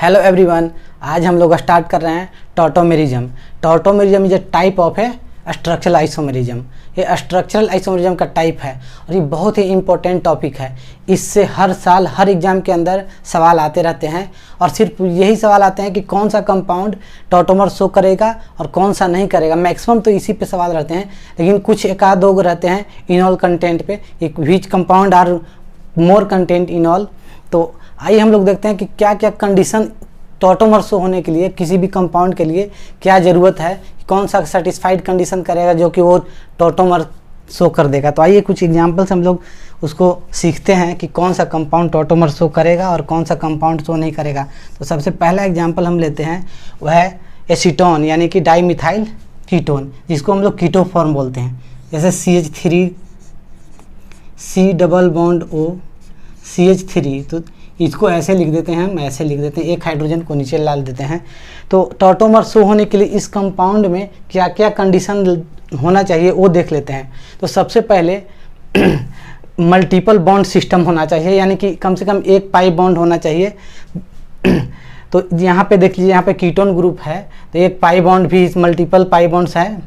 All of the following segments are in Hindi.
हेलो एवरीवन, आज हम लोग स्टार्ट कर रहे हैं tautomerism. Tautomerism is a type of है स्ट्रक्चरल आइसोमेरिज्म। ये स्ट्रक्चरल आइसोमेरिज्म का टाइप है और ये बहुत ही इंपॉर्टेंट टॉपिक है। इससे हर साल हर एग्जाम के अंदर सवाल आते रहते हैं और सिर्फ यही सवाल आते हैं कि कौन सा कंपाउंड टॉटोमर शो करेगा और कौन सा नहीं करेगा। मैक्सिमम तो इसी पे सवाल रहते हैं, लेकिन कुछ एक आध दो रहते हैं इनॉल कंटेंट पे, एक which compound are more content enol. तो आइए हम लोग देखते हैं कि क्या क्या कंडीशन टॉटोमर शो होने के लिए किसी भी कंपाउंड के लिए क्या ज़रूरत है, कौन सा सेटिस्फाइड कंडीशन करेगा जो कि वो टॉटोमर शो कर देगा। तो आइए कुछ एग्जांपल्स हम लोग उसको सीखते हैं कि कौन सा कंपाउंड टॉटोमर शो करेगा और कौन सा कंपाउंड शो नहीं करेगा। तो सबसे पहला एग्जांपल हम लेते हैं, वह है एसीटोन यानी कि डाईमिथाइल कीटोन, जिसको हम लोग कीटो फॉर्म बोलते हैं। जैसे CH3 C double bond O CH3, तो इसको ऐसे लिख देते हैं, हम ऐसे लिख देते हैं, एक हाइड्रोजन को नीचे डाल देते हैं। तो टॉटोमर शो होने के लिए इस कंपाउंड में क्या क्या कंडीशन होना चाहिए वो देख लेते हैं। तो सबसे पहले मल्टीपल बॉन्ड सिस्टम होना चाहिए, यानी कि कम से कम एक पाई बॉन्ड होना चाहिए। तो यहाँ पे देख लीजिए, यहाँ पे कीटोन ग्रुप है तो एक पाई बॉन्ड भी, मल्टीपल पाई बॉन्ड्स है,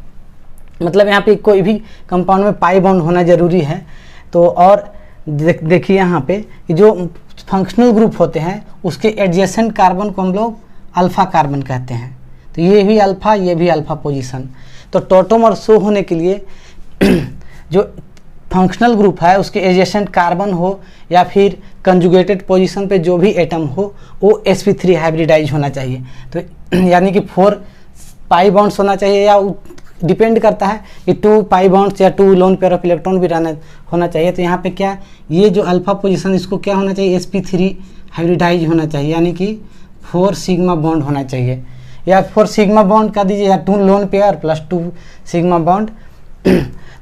मतलब यहाँ पे कोई भी कंपाउंड में पाई बॉन्ड होना ज़रूरी है। तो और देखिए यहाँ पे कि जो फंक्शनल ग्रुप होते हैं उसके एडजेसेंट कार्बन को हम लोग अल्फ़ा कार्बन कहते हैं। तो ये भी अल्फ़ा, ये भी अल्फ़ा पोजीशन। तो टॉटोमर शो होने के लिए जो फंक्शनल ग्रुप है उसके एडजेसेंट कार्बन हो या फिर कंजुगेटेड पोजीशन पे जो भी एटम हो वो sp3 हाइब्रिडाइज होना चाहिए। तो यानी कि 4 पाई बॉन्ड्स होना चाहिए, या डिपेंड करता है कि 2 पाई बॉन्ड्स या 2 लोन पेयर ऑफ इलेक्ट्रॉन भी होना चाहिए। तो यहाँ पे क्या, ये जो अल्फा पोजीशन इसको क्या होना चाहिए, sp3 हाइब्रिडाइज होना चाहिए, यानी कि 4 सिग्मा बॉन्ड होना चाहिए, या 4 सिग्मा बॉन्ड कर दीजिए, या 2 loan pair plus 2 sigma bond.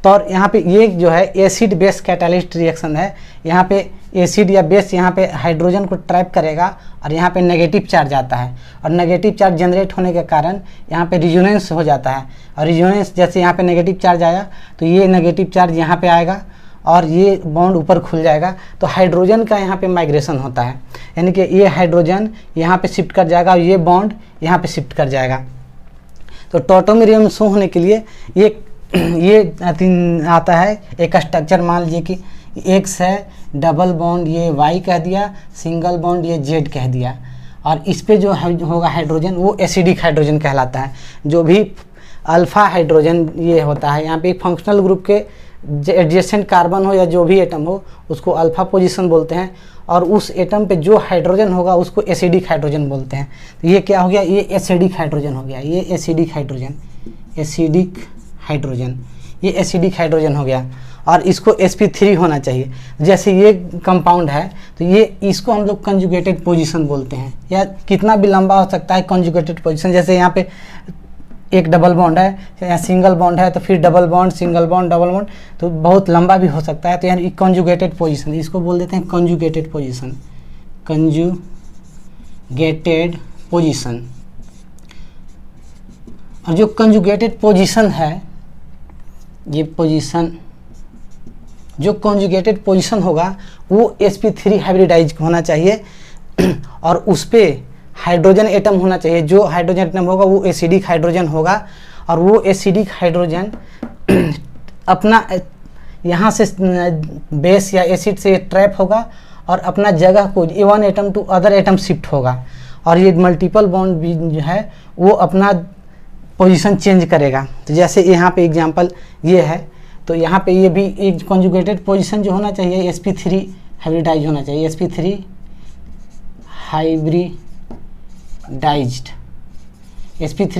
तो और यहाँ पे ये जो है एसिड बेस कैटालिस्ट रिएक्शन है। यहाँ पे एसिड या बेस यहाँ पे हाइड्रोजन को ट्रैप करेगा और यहाँ पे नेगेटिव चार्ज आता है, और नेगेटिव चार्ज जनरेट होने के कारण यहाँ पे रिजोनेंस हो जाता है। और रिजोनेंस जैसे यहाँ पे नेगेटिव चार्ज आया तो ये नेगेटिव चार्ज यहाँ पे आएगा और ये बॉन्ड ऊपर खुल जाएगा। तो हाइड्रोजन का यहाँ पे माइग्रेशन होता है, यानी कि ये हाइड्रोजन यहाँ पे शिफ्ट कर जाएगा और ये बॉन्ड यहाँ पे शिफ्ट कर जाएगा। तो टॉटोमेरिज्म शो होने के लिए ये आता है एक स्ट्रक्चर, मान लीजिए कि X है, डबल बॉन्ड ये Y कह दिया, सिंगल बॉन्ड ये Z कह दिया, और इस पे जो होगा हाइड्रोजन वो एसिडिक हाइड्रोजन कहलाता है। जो भी अल्फ़ा हाइड्रोजन ये होता है, यहाँ पे एक फंक्शनल ग्रुप के एडजेसेंट कार्बन हो या जो भी एटम हो उसको अल्फ़ा पोजीशन बोलते हैं, और उस एटम पे जो हाइड्रोजन होगा उसको एसिडिक हाइड्रोजन बोलते हैं। तो ये क्या हो गया, ये एसिडिक हाइड्रोजन हो गया, ये एसिडिक हाइड्रोजन, ये एसिडिक हाइड्रोजन हो गया। और इसको sp3 होना चाहिए। जैसे ये कंपाउंड है तो ये इसको हम लोग कंजुगेटेड पोजीशन बोलते हैं, या कितना भी लंबा हो सकता है कंजुगेटेड पोजीशन। जैसे यहाँ पे एक डबल बॉन्ड है या सिंगल बॉन्ड है तो फिर double bond, single bond, double bond, तो बहुत लंबा भी हो सकता है। तो यानी कंजुगेटेड पोजीशन, इसको बोल देते हैं कंजुगेटेड पोजीशन, कंजुगेटेड पोजीशन। और जो कंजुगेटेड पोजीशन है, ये पोजीशन जो कंजुगेटेड पोजीशन होगा वो sp3 हाइब्रिडाइज होना चाहिए, और उस पे हाइड्रोजन एटम होना चाहिए। जो हाइड्रोजन एटम होगा वो एसिडिक हाइड्रोजन होगा, और वो एसिडिक हाइड्रोजन अपना यहाँ से बेस या एसिड से ट्रैप होगा और अपना जगह को one atom to other atom shift होगा, और ये मल्टीपल बॉन्ड भी जो है वो अपना पोजीशन चेंज करेगा। तो जैसे यहाँ पे एग्जांपल ये है, तो यहाँ पे ये भी एक कंजुगेटेड पोजीशन जो होना चाहिए sp3 हाइब्रिडाइज होना चाहिए, sp3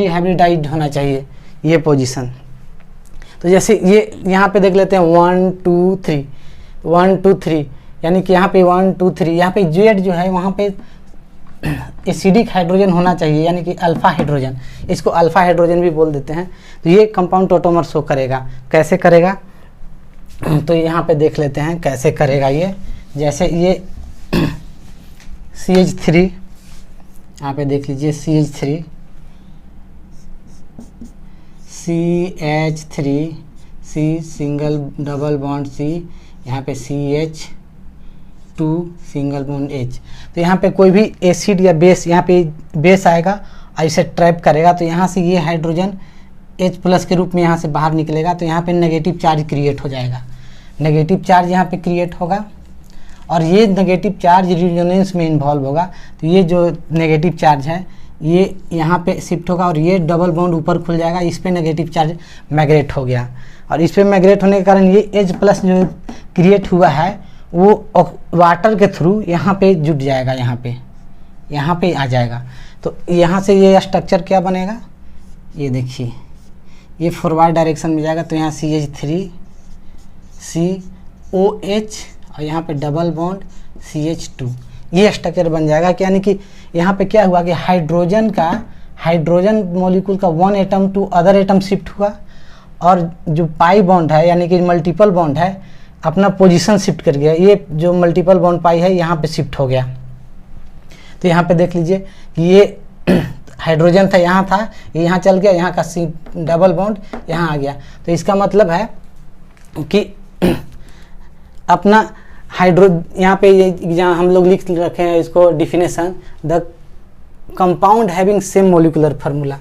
हाइब्रिडाइज्ड होना चाहिए ये पोजीशन। तो जैसे ये यहाँ पे देख लेते हैं 1 2 3, यानी कि यहाँ पे 1 2 3, यहाँ पे Z जो है वहाँ पे एसिडिक हाइड्रोजन होना चाहिए, यानी कि अल्फ़ा हाइड्रोजन, इसको अल्फ़ा हाइड्रोजन भी बोल देते हैं। तो ये कंपाउंड टॉटोमर शो करेगा। कैसे करेगा, तो यहाँ पे देख लेते हैं कैसे करेगा ये। जैसे ये CH3, यहाँ पे देख लीजिए CH3 C single double bond C, यहाँ पे CH 2 सिंगल बॉन्ड H। तो यहाँ पे कोई भी एसिड या बेस, यहाँ पे बेस आएगा और इसे ट्रैप करेगा, तो यहाँ से ये हाइड्रोजन H+ के रूप में यहाँ से बाहर निकलेगा, तो यहाँ पे नेगेटिव चार्ज क्रिएट हो जाएगा। नेगेटिव चार्ज यहाँ पे क्रिएट होगा और ये नेगेटिव चार्ज रिजोनेंस में इन्वॉल्व होगा। तो ये जो नेगेटिव चार्ज है ये यहाँ पे शिफ्ट होगा और ये डबल बॉन्ड ऊपर खुल जाएगा, इस पे नेगेटिव चार्ज माइग्रेट हो गया और इस पे माइग्रेट होने के कारण ये H+ जो क्रिएट हुआ है वो वाटर के थ्रू यहाँ पे जुट जाएगा, यहाँ पे आ जाएगा। तो यहाँ से ये स्ट्रक्चर क्या बनेगा, ये देखिए ये फॉरवर्ड डायरेक्शन में जाएगा, तो यहाँ CH3 COH और यहाँ पे डबल बॉन्ड CH2 ये स्ट्रक्चर बन जाएगा। यानी कि यहाँ पे क्या हुआ कि हाइड्रोजन मॉलिक्यूल का 1 atom to other atom shift हुआ और जो पाई बॉन्ड है यानी कि मल्टीपल बॉन्ड है अपना पोजीशन शिफ्ट कर गया। ये जो मल्टीपल बॉन्ड पाई है यहाँ पे शिफ्ट हो गया। तो यहाँ पे देख लीजिए कि ये हाइड्रोजन था, यहाँ था, ये यहाँ चल गया, यहाँ का डबल बॉन्ड यहाँ आ गया। तो इसका मतलब है कि अपना यहाँ पे ये जहाँ हम लोग लिख रखे हैं इसको definition, the compound having same molecular formula.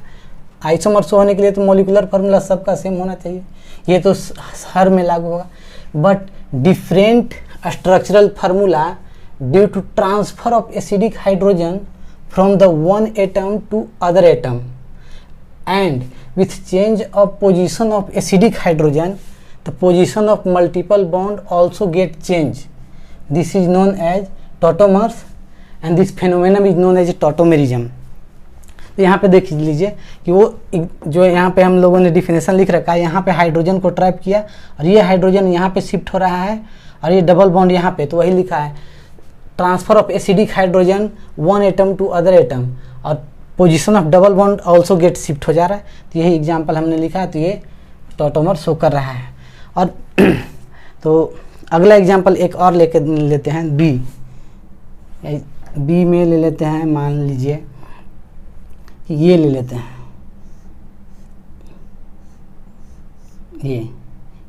Isomers होने के लिए तो मोलिकुलर फार्मूला सबका सेम होना चाहिए, ये तो हर में लागू होगा। But different structural formula due to transfer of acidic hydrogen from the one atom to other atom and with change of position of acidic hydrogen the position of multiple bond also get change. This is known as tautomers and this phenomenon is known as tautomerism. तो यहाँ पे देख लीजिए कि वो जो यहाँ पे हम लोगों ने डिफिनेशन लिख रखा है, यहाँ पे हाइड्रोजन को ट्रैप किया और ये हाइड्रोजन यहाँ पे शिफ्ट हो रहा है और ये डबल बॉन्ड यहाँ पे, तो वही लिखा है transfer of acidic hydrogen 1 atom to other atom और position of double bond also get shift हो जा रहा है। तो यही एग्जाम्पल हमने लिखा है, तो ये टॉटोमर शो कर रहा है। और तो अगला एग्जांपल एक और लेते हैं बी में ले लेते हैं, मान लीजिए कि ये ले लेते हैं, ये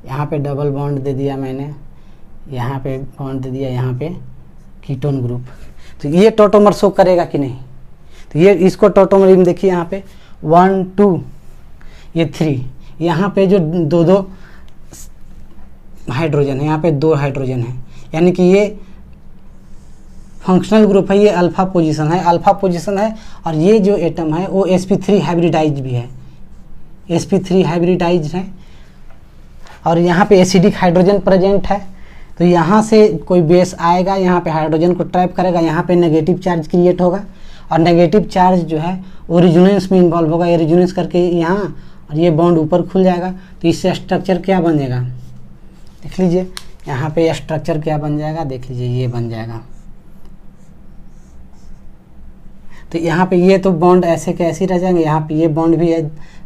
यहाँ पे डबल बॉन्ड दे दिया मैंने, यहाँ पे बॉन्ड दे दिया, यहाँ पे कीटोन ग्रुप। तो ये टॉटोमर शो करेगा कि नहीं, तो ये इसको टॉटोमर देखिए यहाँ पे 1 2 ये 3, यहाँ पे जो दो हाइड्रोजन है, यहाँ पे 2 हाइड्रोजन है, यानी कि ये फंक्शनल ग्रुप है, ये अल्फा पोजीशन है और ये जो एटम है वो sp3 हाइब्रिडाइज भी है, sp3 हाइब्रिडाइज है और यहाँ पे एसिडिक हाइड्रोजन प्रेजेंट है। तो यहाँ से कोई बेस आएगा, यहाँ पे हाइड्रोजन को ट्रैप करेगा, यहाँ पे नेगेटिव चार्ज क्रिएट होगा और नेगेटिव चार्ज जो है वो रिजोनेंस में इन्वॉल्व होगा, ये रिजोनेंस करके यहाँ और ये बॉन्ड ऊपर खुल जाएगा। तो इससे स्ट्रक्चर क्या बन जाएगा, देख लीजिए यहाँ पे स्ट्रक्चर क्या बन जाएगा, देख लीजिए ये बन जाएगा। तो यहाँ पे ये तो बॉन्ड ऐसे के ऐसे ही रह जाएंगे, यहाँ पे ये बॉन्ड भी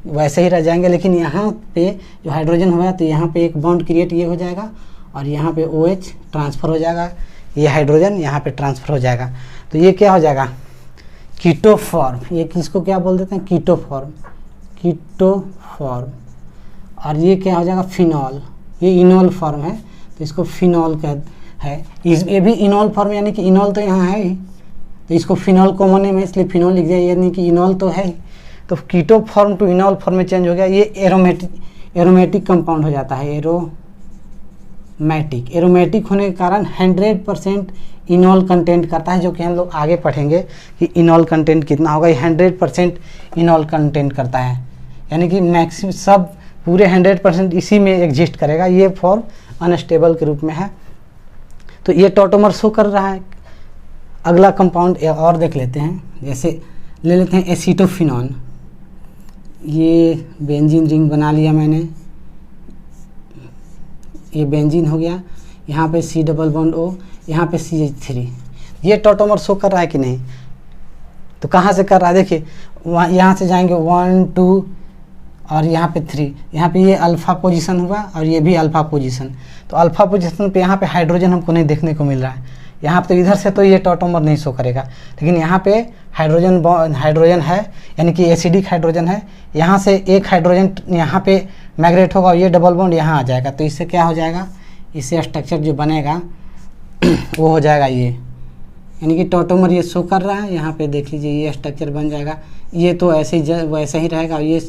वैसे ही रह जाएंगे, लेकिन यहाँ पे जो हाइड्रोजन होगा तो यहाँ पे एक बॉन्ड क्रिएट ये हो जाएगा और यहाँ पे OH ट्रांसफ़र हो जाएगा, ये हाइड्रोजन यहाँ पे ट्रांसफ़र हो जाएगा। तो ये क्या हो जाएगा, कीटोफॉर्म। ये किसको क्या बोल देते हैं, कीटोफॉर्म। और ये क्या हो जाएगा, फिनॉल। ये इनॉल फॉर्म है तो इसको फिनॉल का है। ये भी इनॉल फॉर्म, यानी कि इनॉल तो यहाँ है ही, तो इसको फिनॉल कॉमन है में इसलिए फिनॉल लिख दिया, यानी कि इनॉल तो है ही। तो keto form to enol form में चेंज हो गया। ये एरोमेटिक कंपाउंड हो जाता है, एरोमेटिक होने के कारण 100% इनॉल कंटेंट करता है, जो कि हम लोग आगे पढ़ेंगे कि इनॉल कंटेंट कितना होगा। ये 100% इनॉल कंटेंट करता है, यानी कि मैक्सिमम सब पूरे 100% इसी में एग्जिस्ट करेगा। ये फॉर्म अनस्टेबल के रूप में है। तो ये टॉटोमर शो कर रहा है। अगला कंपाउंड और देख लेते हैं, जैसे ले लेते हैं एसीटोफिनॉन। ये बेंजीन रिंग बना लिया मैंने, ये बेंजीन हो गया, यहाँ पे C डबल बॉन्ड O, यहाँ पे CH3। ये टॉटोमर शो कर रहा है कि नहीं, तो कहाँ से कर रहा है, देखिए वहाँ यहाँ से जाएंगे 1 2 और यहाँ पे 3, यहाँ पे ये अल्फ़ा पोजीशन हुआ और ये भी अल्फ़ा पोजीशन। तो अल्फ़ा पोजीशन पे यहाँ पे हाइड्रोजन हमको नहीं देखने को मिल रहा है। यहाँ पे तो इधर से तो ये टॉटोमर नहीं शो करेगा, लेकिन यहाँ पे हाइड्रोजन है, यानी कि एसिडिक हाइड्रोजन है। यहाँ से एक हाइड्रोजन यहाँ पे माइग्रेट होगा और ये डबल बॉन्ड यहाँ आ जाएगा। तो इससे क्या हो जाएगा, इससे स्ट्रक्चर जो बनेगा वो हो जाएगा ये, यानी कि टॉटोमर ये शो कर रहा है। यहाँ पे देख लीजिए ये स्ट्रक्चर बन जाएगा। ये तो ऐसे ही वैसे ही रहेगा, और ये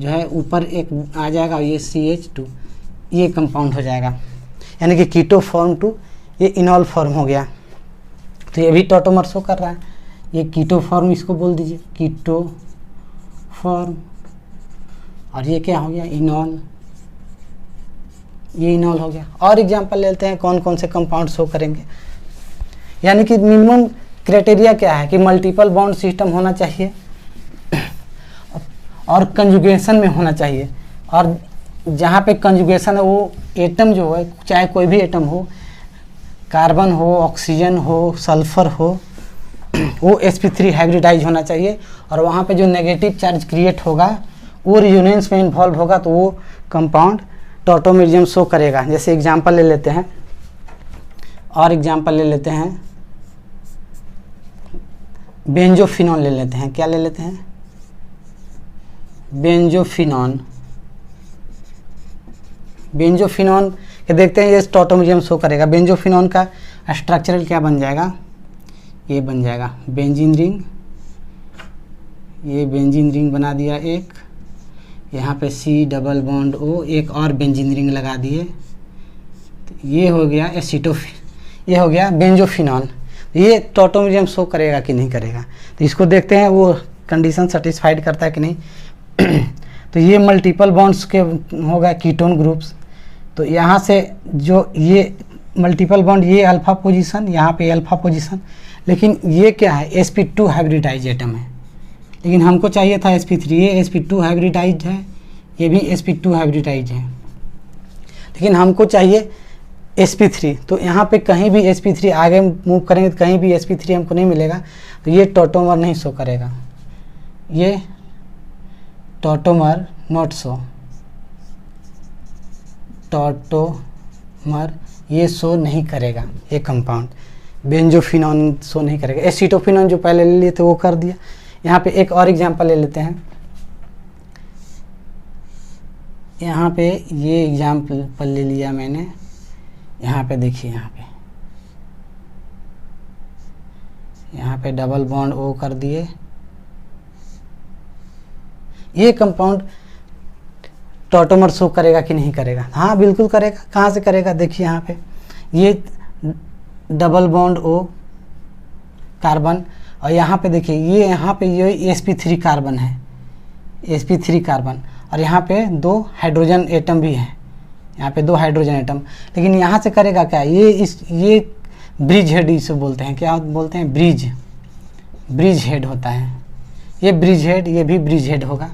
जो है ऊपर एक आ जाएगा और ये CH2 ये कंपाउंड हो जाएगा, यानी कि कीटो फॉर्म टू ये इनॉल फॉर्म हो गया। तो ये भी टॉटोमर शो कर रहा है। ये कीटो फॉर्म इसको बोल दीजिए, कीटो फॉर्म। और ये क्या हो गया, इनॉल, ये इनॉल हो गया। और एग्जांपल लेते हैं कौन कौन से कंपाउंड शो करेंगे। यानी कि मिनिमम क्राइटेरिया क्या है कि मल्टीपल बॉन्ड सिस्टम होना चाहिए और कंजुगेशन में होना चाहिए। और जहाँ पे कंजुगेशन है वो एटम जो है, चाहे कोई भी एटम हो, कार्बन हो, ऑक्सीजन हो, सल्फर हो, वो sp3 हाइब्रिडाइज होना चाहिए। और वहाँ पे जो नेगेटिव चार्ज क्रिएट होगा वो रिजोनेंस में इन्वॉल्व होगा, तो वो कंपाउंड टॉटोमेरिज्म शो करेगा। जैसे एग्जांपल ले लेते हैं, और एग्जांपल ले लेते हैं बेंजोफिनॉन ले लेते हैं। क्या ले लेते हैं, बेंजोफिनॉन। बेंजोफिनॉन के देखते हैं ये टॉटोमेरिज्म शो करेगा। बेंजोफिनॉन का स्ट्रक्चरल क्या बन जाएगा, ये बन जाएगा बेंजीन रिंग। ये बेंजीन रिंग बना दिया एक, यहाँ पे C डबल बॉन्ड O, एक और बेंजीन रिंग लगा दिए। तो ये हो गया ये हो गया बेंजोफिनॉन। ये टॉटोमेरिज्म शो करेगा कि नहीं करेगा, तो इसको देखते हैं वो कंडीशन सेटिस्फाइड करता है कि नहीं। तो ये मल्टीपल बॉन्ड्स के होगा कीटोन ग्रुप्स। तो यहाँ से जो ये मल्टीपल बॉन्ड, ये अल्फा पोजीशन, यहाँ पे अल्फा पोजीशन, लेकिन ये क्या है, sp2 हाइब्रिडाइज एटम है। लेकिन हमको चाहिए था sp3, ये sp2 हाइब्रिडाइज है, ये भी sp2 हाइब्रिडाइज है, लेकिन हमको चाहिए sp3। तो यहाँ पे कहीं भी sp3 आगे मूव करेंगे तो कहीं भी sp3 हमको नहीं मिलेगा, तो ये टॉटोमर नहीं शो करेगा, ये टॉटोमर नॉट शो, टॉटोमर ये शो नहीं करेगा। ये कंपाउंड बेंजोफिनॉन शो नहीं करेगा। एसिटोफिनॉन जो पहले ले लिए थे वो कर दिया। यहाँ पे एक और एग्जांपल ले लेते हैं। यहाँ पे ये एग्जांपल ले लिया मैंने। यहाँ पे देखिए, यहाँ पे डबल बॉन्ड O कर दिए। ये कंपाउंड टॉटोमर शो करेगा कि नहीं करेगा, हाँ बिल्कुल करेगा। कहाँ से करेगा, देखिए यहाँ पे ये डबल बॉन्ड O कार्बन, और यहाँ पे देखिए ये sp3 कार्बन है, sp3 कार्बन, और यहाँ पे 2 हाइड्रोजन एटम भी है, यहाँ पे 2 हाइड्रोजन एटम। लेकिन यहाँ से करेगा क्या, ये ब्रिज हेड इसे बोलते हैं, क्या बोलते हैं, ब्रिज हेड होता है। ये ब्रिज हेड, ये भी ब्रिज हेड होगा,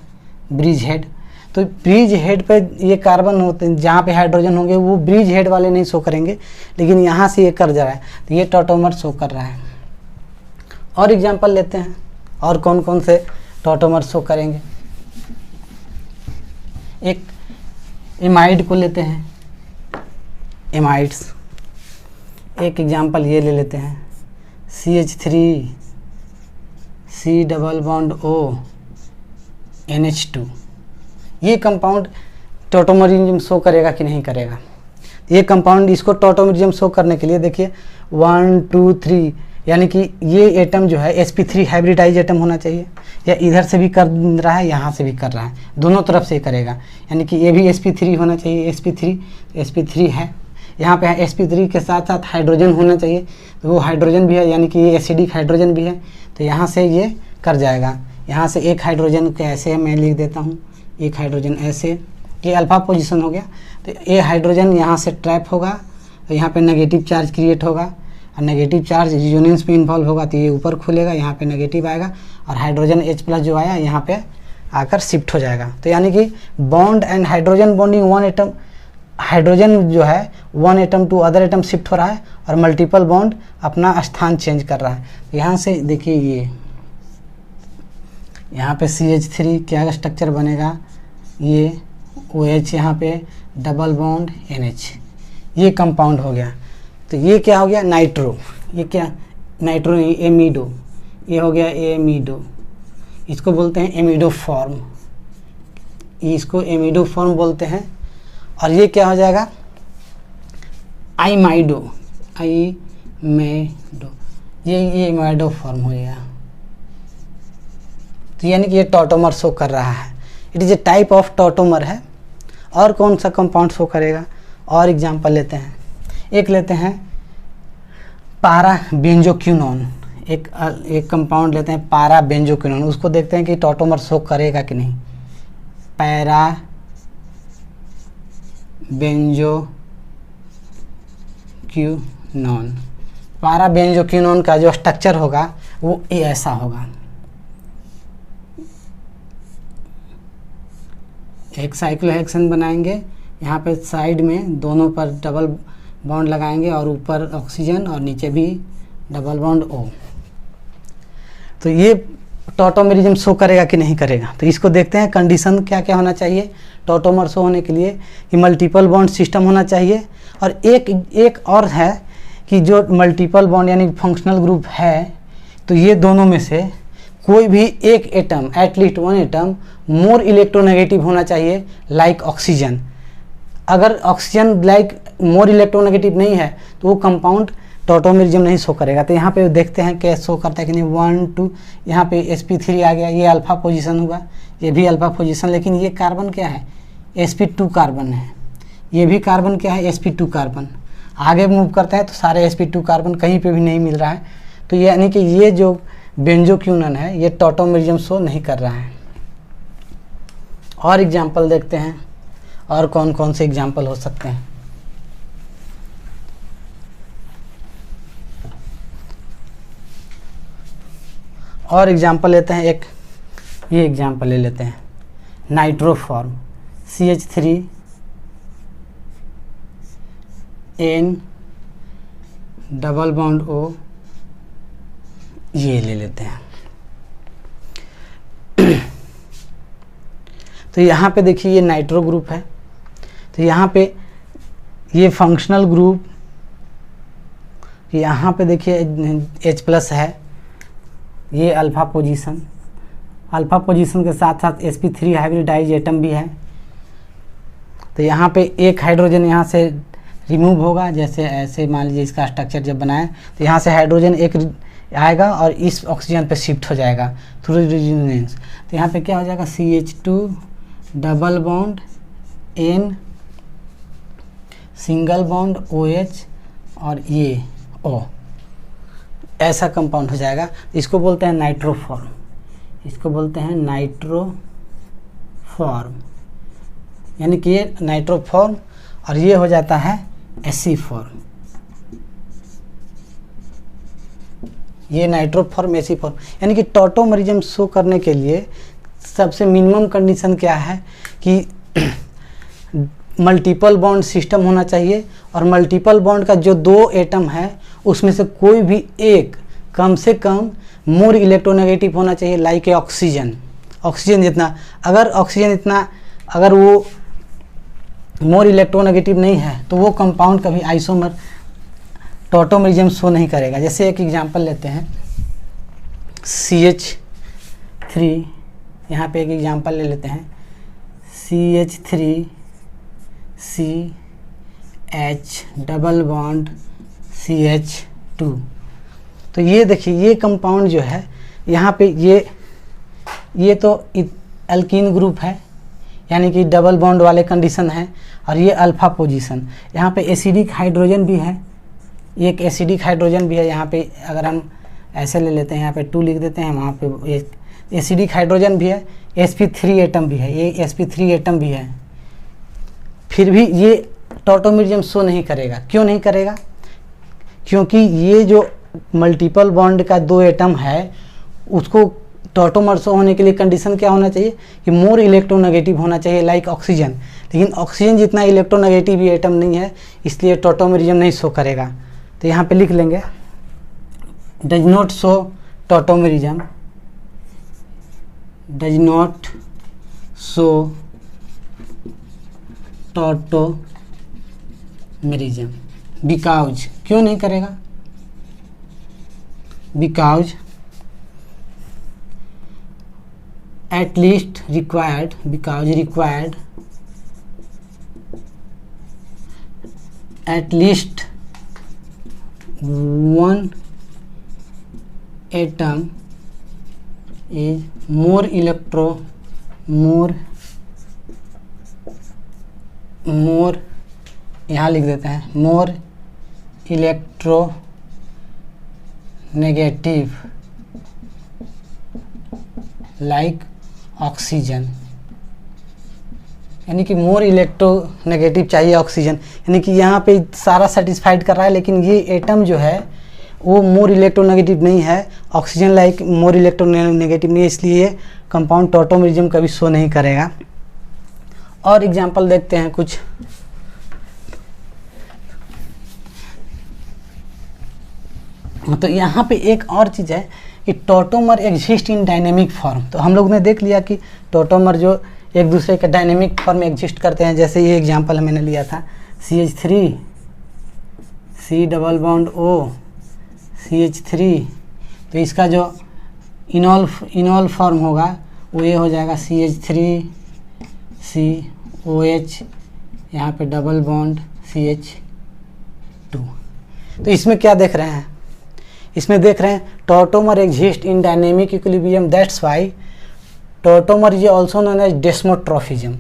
ब्रिज हेड। तो ब्रिज हेड पे ये कार्बन होते हैं, जहाँ पे हाइड्रोजन होंगे वो ब्रिज हेड वाले नहीं शो करेंगे, लेकिन यहाँ से ये कर जा रहा है, तो ये टॉटोमर शो कर रहा है। और एग्जांपल लेते हैं, और कौन कौन से टॉटोमर शो करेंगे। एक एमाइड को लेते हैं, एमाइड्स। एक एग्जांपल ये ले लेते हैं, CH3 C double bond O NH2। ये कंपाउंड टॉटोमेरिज्म शो करेगा कि नहीं करेगा। ये कंपाउंड, इसको टॉटोमेरिज्म शो करने के लिए देखिए 1 2 3, यानी कि ये एटम जो है sp3 हाइब्रिडाइज एटम होना चाहिए, या इधर से भी कर रहा है, यहाँ से भी कर रहा है, दोनों तरफ से करेगा। यानी कि ये भी sp3 होना चाहिए, sp3 है, यहाँ पे है sp3 के साथ साथ हाइड्रोजन होना चाहिए, तो वो हाइड्रोजन भी है, यानी कि ये एसिडिक हाइड्रोजन भी है, तो यहाँ से ये कर जाएगा। यहाँ से एक हाइड्रोजन को ऐसे मैं लिख देता हूँ, एक हाइड्रोजन ऐसे, ये अल्फा पोजीशन हो गया। तो ये हाइड्रोजन यहाँ से ट्रैप होगा, तो यहाँ पे नेगेटिव चार्ज क्रिएट होगा, और नेगेटिव चार्ज रिजोनेंस में इन्वॉल्व होगा, तो ये ऊपर खुलेगा, यहाँ पे नेगेटिव आएगा, और हाइड्रोजन H+ जो आया यहाँ पे आकर शिफ्ट हो जाएगा। तो यानी कि bond and hydrogen bonding one atom, hydrogen जो है one atom to other atom shift हो रहा है, और मल्टीपल बॉन्ड अपना स्थान चेंज कर रहा है। तो यहाँ से देखिए ये यहाँ पे CH3 क्या स्ट्रक्चर बनेगा, ये OH, यहाँ पे डबल बॉन्ड NH, ये कंपाउंड हो गया। तो ये क्या हो गया, नाइट्रो, ये क्या नाइट्रो नहीं, एमिडो, ये हो गया एमिडो, इसको बोलते हैं एमिडो फॉर्म, इसको एमिडो फॉर्म बोलते हैं। और ये क्या हो जाएगा, आइमाइडो, मैडो, ये मैडो फॉर्म हो गया। तो यानी कि ये टॉटोमर शो कर रहा है, it is a type of tautomer है। और कौन सा कंपाउंड शो करेगा, और एग्जांपल लेते हैं, एक लेते हैं पारा बेंजोक्विनोन, एक कंपाउंड लेते हैं पारा बेंजोक्विनोन, उसको देखते हैं कि टॉटोमर शो करेगा कि नहीं। पैरा बेंजोक्विनोन, पारा बेंजोक्विनोन का जो स्ट्रक्चर होगा वो ये ऐसा होगा, एक साइक्लोहेक्सेन बनाएंगे, यहाँ पे साइड में दोनों पर डबल बॉन्ड लगाएंगे और ऊपर ऑक्सीजन और नीचे भी डबल बॉन्ड O। तो ये टॉटोमेरिज्म शो करेगा कि नहीं करेगा, तो इसको देखते हैं कंडीशन क्या क्या होना चाहिए टॉटोमर शो होने के लिए, कि मल्टीपल बॉन्ड सिस्टम होना चाहिए, और एक और है कि जो मल्टीपल बॉन्ड यानी फंक्शनल ग्रुप है, तो ये दोनों में से कोई भी एक atom, at least one atom more electronegative होना चाहिए लाइक ऑक्सीजन। अगर ऑक्सीजन लाइक मोर इलेक्ट्रोनेगेटिव नहीं है तो वो कंपाउंड टॉटोमेरिज्म नहीं शो करेगा। तो यहाँ पे देखते हैं क्या शो करता है कि नहीं। 1 2 यहाँ पे sp3 आ गया, ये अल्फा पोजीशन हुआ, ये भी अल्फा पोजीशन, लेकिन ये कार्बन क्या है, sp2 कार्बन है, ये भी कार्बन क्या है, sp2 कार्बन। आगे मूव करता है तो सारे sp2 कार्बन कहीं पे भी नहीं मिल रहा है, तो ये यानी कि ये जो बेंजोक्विनोन है ये टॉटोमेरिज्म शो नहीं कर रहा है। और एग्जाम्पल देखते हैं, और कौन कौन से एग्जाम्पल हो सकते हैं। और एग्जाम्पल लेते हैं, एक ये एग्जाम्पल ले लेते हैं, नाइट्रोफॉर्म CH3 N double bond O, ये ले लेते हैं। तो यहाँ पे देखिए ये नाइट्रो ग्रुप है, तो यहाँ पे ये फंक्शनल ग्रुप, यहाँ पे देखिए H+ है, ये अल्फा पोजीशन, अल्फा पोजीशन के साथ साथ sp3 हाइब्रिडाइज एटम भी है। तो यहाँ पे एक हाइड्रोजन यहाँ से रिमूव होगा, जैसे ऐसे मान लीजिए इसका स्ट्रक्चर जब बनाए तो यहाँ से हाइड्रोजन एक आएगा और इस ऑक्सीजन पे शिफ्ट हो जाएगा थ्रू रेजोनेंस। तो यहाँ पे क्या हो जाएगा, CH2 double bond N single bond OH और ये O, ऐसा कंपाउंड हो जाएगा। इसको बोलते हैं नाइट्रोफॉर्म, इसको बोलते हैं नाइट्रोफॉर्म, यानी कि ये नाइट्रोफॉर्म, और ये हो जाता है एसिफॉर्म, ये नाइट्रोफॉर्म एसिफॉर्म। यानी कि टॉटोमेरिज्म शो करने के लिए सबसे मिनिमम कंडीशन क्या है कि मल्टीपल बॉन्ड सिस्टम होना चाहिए, और मल्टीपल बॉन्ड का जो 2 एटम है उसमें से कोई भी एक कम से कम मोर इलेक्ट्रोनेगेटिव होना चाहिए लाइक ऑक्सीजन, ऑक्सीजन जितना। अगर ऑक्सीजन इतना, अगर वो मोर इलेक्ट्रोनेगेटिव नहीं है तो वो कंपाउंड कभी आइसोमर टॉटोमेरिज्म शो नहीं करेगा। जैसे एक एग्जांपल लेते हैं CH3, यहाँ पे एक एग्जांपल ले लेते हैं CH3CH डबल बॉन्ड CH2। तो ये देखिए ये कंपाउंड जो है यहाँ पे ये तो एल्कीन ग्रुप है, यानी कि डबल बॉन्ड वाले कंडीशन है, और ये अल्फा पोजीशन। यहाँ पे एसिडिक हाइड्रोजन भी है, एक एसिडिक हाइड्रोजन भी है। यहाँ पे अगर हम ऐसे ले लेते हैं, यहाँ पे 2 लिख देते हैं, वहाँ पे एक एसिडिक हाइड्रोजन भी है, sp3 एटम भी है, ये sp3 एटम भी है। फिर भी ये टॉटोमेरिज्म शो नहीं करेगा। क्यों नहीं करेगा? क्योंकि ये जो मल्टीपल बॉन्ड का 2 एटम है उसको टॉटोमर शो होने के लिए कंडीशन क्या होना चाहिए कि मोर इलेक्ट्रोनेगेटिव होना चाहिए लाइक ऑक्सीजन। लेकिन ऑक्सीजन जितना इलेक्ट्रोनेगेटिव ये एटम नहीं है, इसलिए टॉटोमेरिज्म नहीं शो करेगा। तो यहाँ पे लिख लेंगे does not show tautomerism, does not show tautomerism because, क्यों नहीं करेगा? Because at least required, because required at least one atom is more यहाँ लिख देते हैं more electronegative like ऑक्सीजन, यानी कि मोर इलेक्ट्रोनेगेटिव चाहिए ऑक्सीजन, यानी कि यहाँ पे सारा सेटिस्फाइड कर रहा है, लेकिन ये एटम जो है वो मोर इलेक्ट्रोनेगेटिव नहीं है, ऑक्सीजन लाइक मोर इलेक्ट्रोनेगेटिव नहीं है, इसलिए ये कंपाउंड टॉटोमेरिज्म कभी शो नहीं करेगा। और एग्जांपल देखते हैं कुछ। तो यहाँ पे एक और चीज़ है कि tautomer exist in dynamic form. तो हम लोग ने देख लिया कि टॉटोमर जो एक दूसरे के डायनेमिक फॉर्म में एग्जिस्ट करते हैं, जैसे ये एग्जांपल मैंने लिया था CH3 C double bond O CH3, तो इसका जो इनॉल फॉर्म होगा वो ये हो जाएगा CH3 COH, यहाँ पे डबल बॉन्ड CH2। तो इसमें क्या देख रहे हैं, इसमें देख रहे हैं tautomer exist in dynamic equilibrium, that's why tautomer is also known as desmotropism.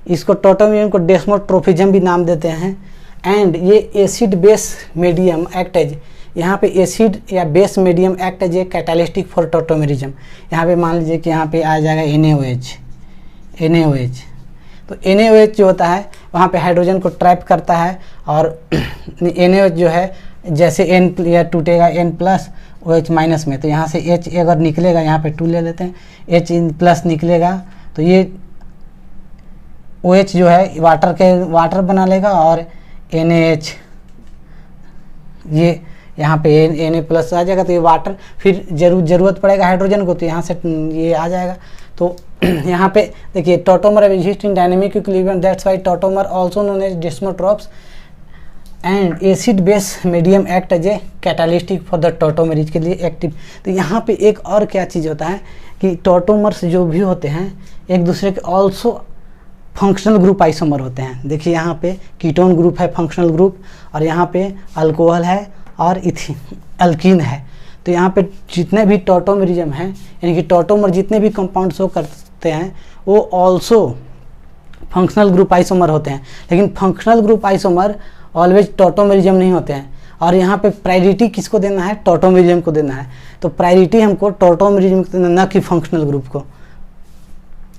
इसको टॉटोमरिज्म को डेस्मोट्रोफिज्म भी नाम देते हैं। एंड ये acid base medium act as, यहाँ पे एसिड या base medium act as a catalistic for tautomerism. यहाँ पे मान लीजिए कि यहाँ पे आ जाएगा NaOH। तो NaOH जो होता है वहाँ पे हाइड्रोजन को ट्रैप करता है, और NaOH जो है जैसे N या टूटेगा N+ OH माइनस में, तो यहाँ से H अगर निकलेगा, यहाँ पे 2 ले लेते हैं, H+ निकलेगा, तो ये OH जो है वाटर बना लेगा, और NaH ये यहाँ पे Na+ आ जाएगा, तो ये वाटर फिर ज़रूरत पड़ेगा हाइड्रोजन को, तो यहाँ से ये आ जाएगा। तो यहाँ पे देखिए tautomer exist in dynamic equilibrium, that's why tautomer also known as desmotropes and acid base medium act as a catalistic for the tautomerism के लिए एक्टिव। तो यहाँ पे एक और क्या चीज़ होता है कि टॉटोमर्स जो भी होते हैं एक दूसरे के ऑल्सो फंक्शनल ग्रुप आइसोमर होते हैं। देखिए यहाँ पे कीटोन ग्रुप है फंक्शनल ग्रुप, और यहाँ पे अल्कोहल है और अल्कीन है। तो यहाँ पे जितने भी टॉटोमरिज्म हैं, यानी कि टॉटोमर जितने भी कंपाउंड शो करते हैं वो ऑल्सो फंक्शनल ग्रुप आइसोमर होते हैं, लेकिन फंक्शनल ग्रुप आइसोमर ऑलवेज टॉटोमरिज्म नहीं होते हैं। और यहाँ पे प्रायोरिटी किसको देना है, टॉटोमरिज्म को देना है। तो प्रायोरिटी हमको टॉटोमरिज्म को देना, न कि फंक्शनल ग्रुप को।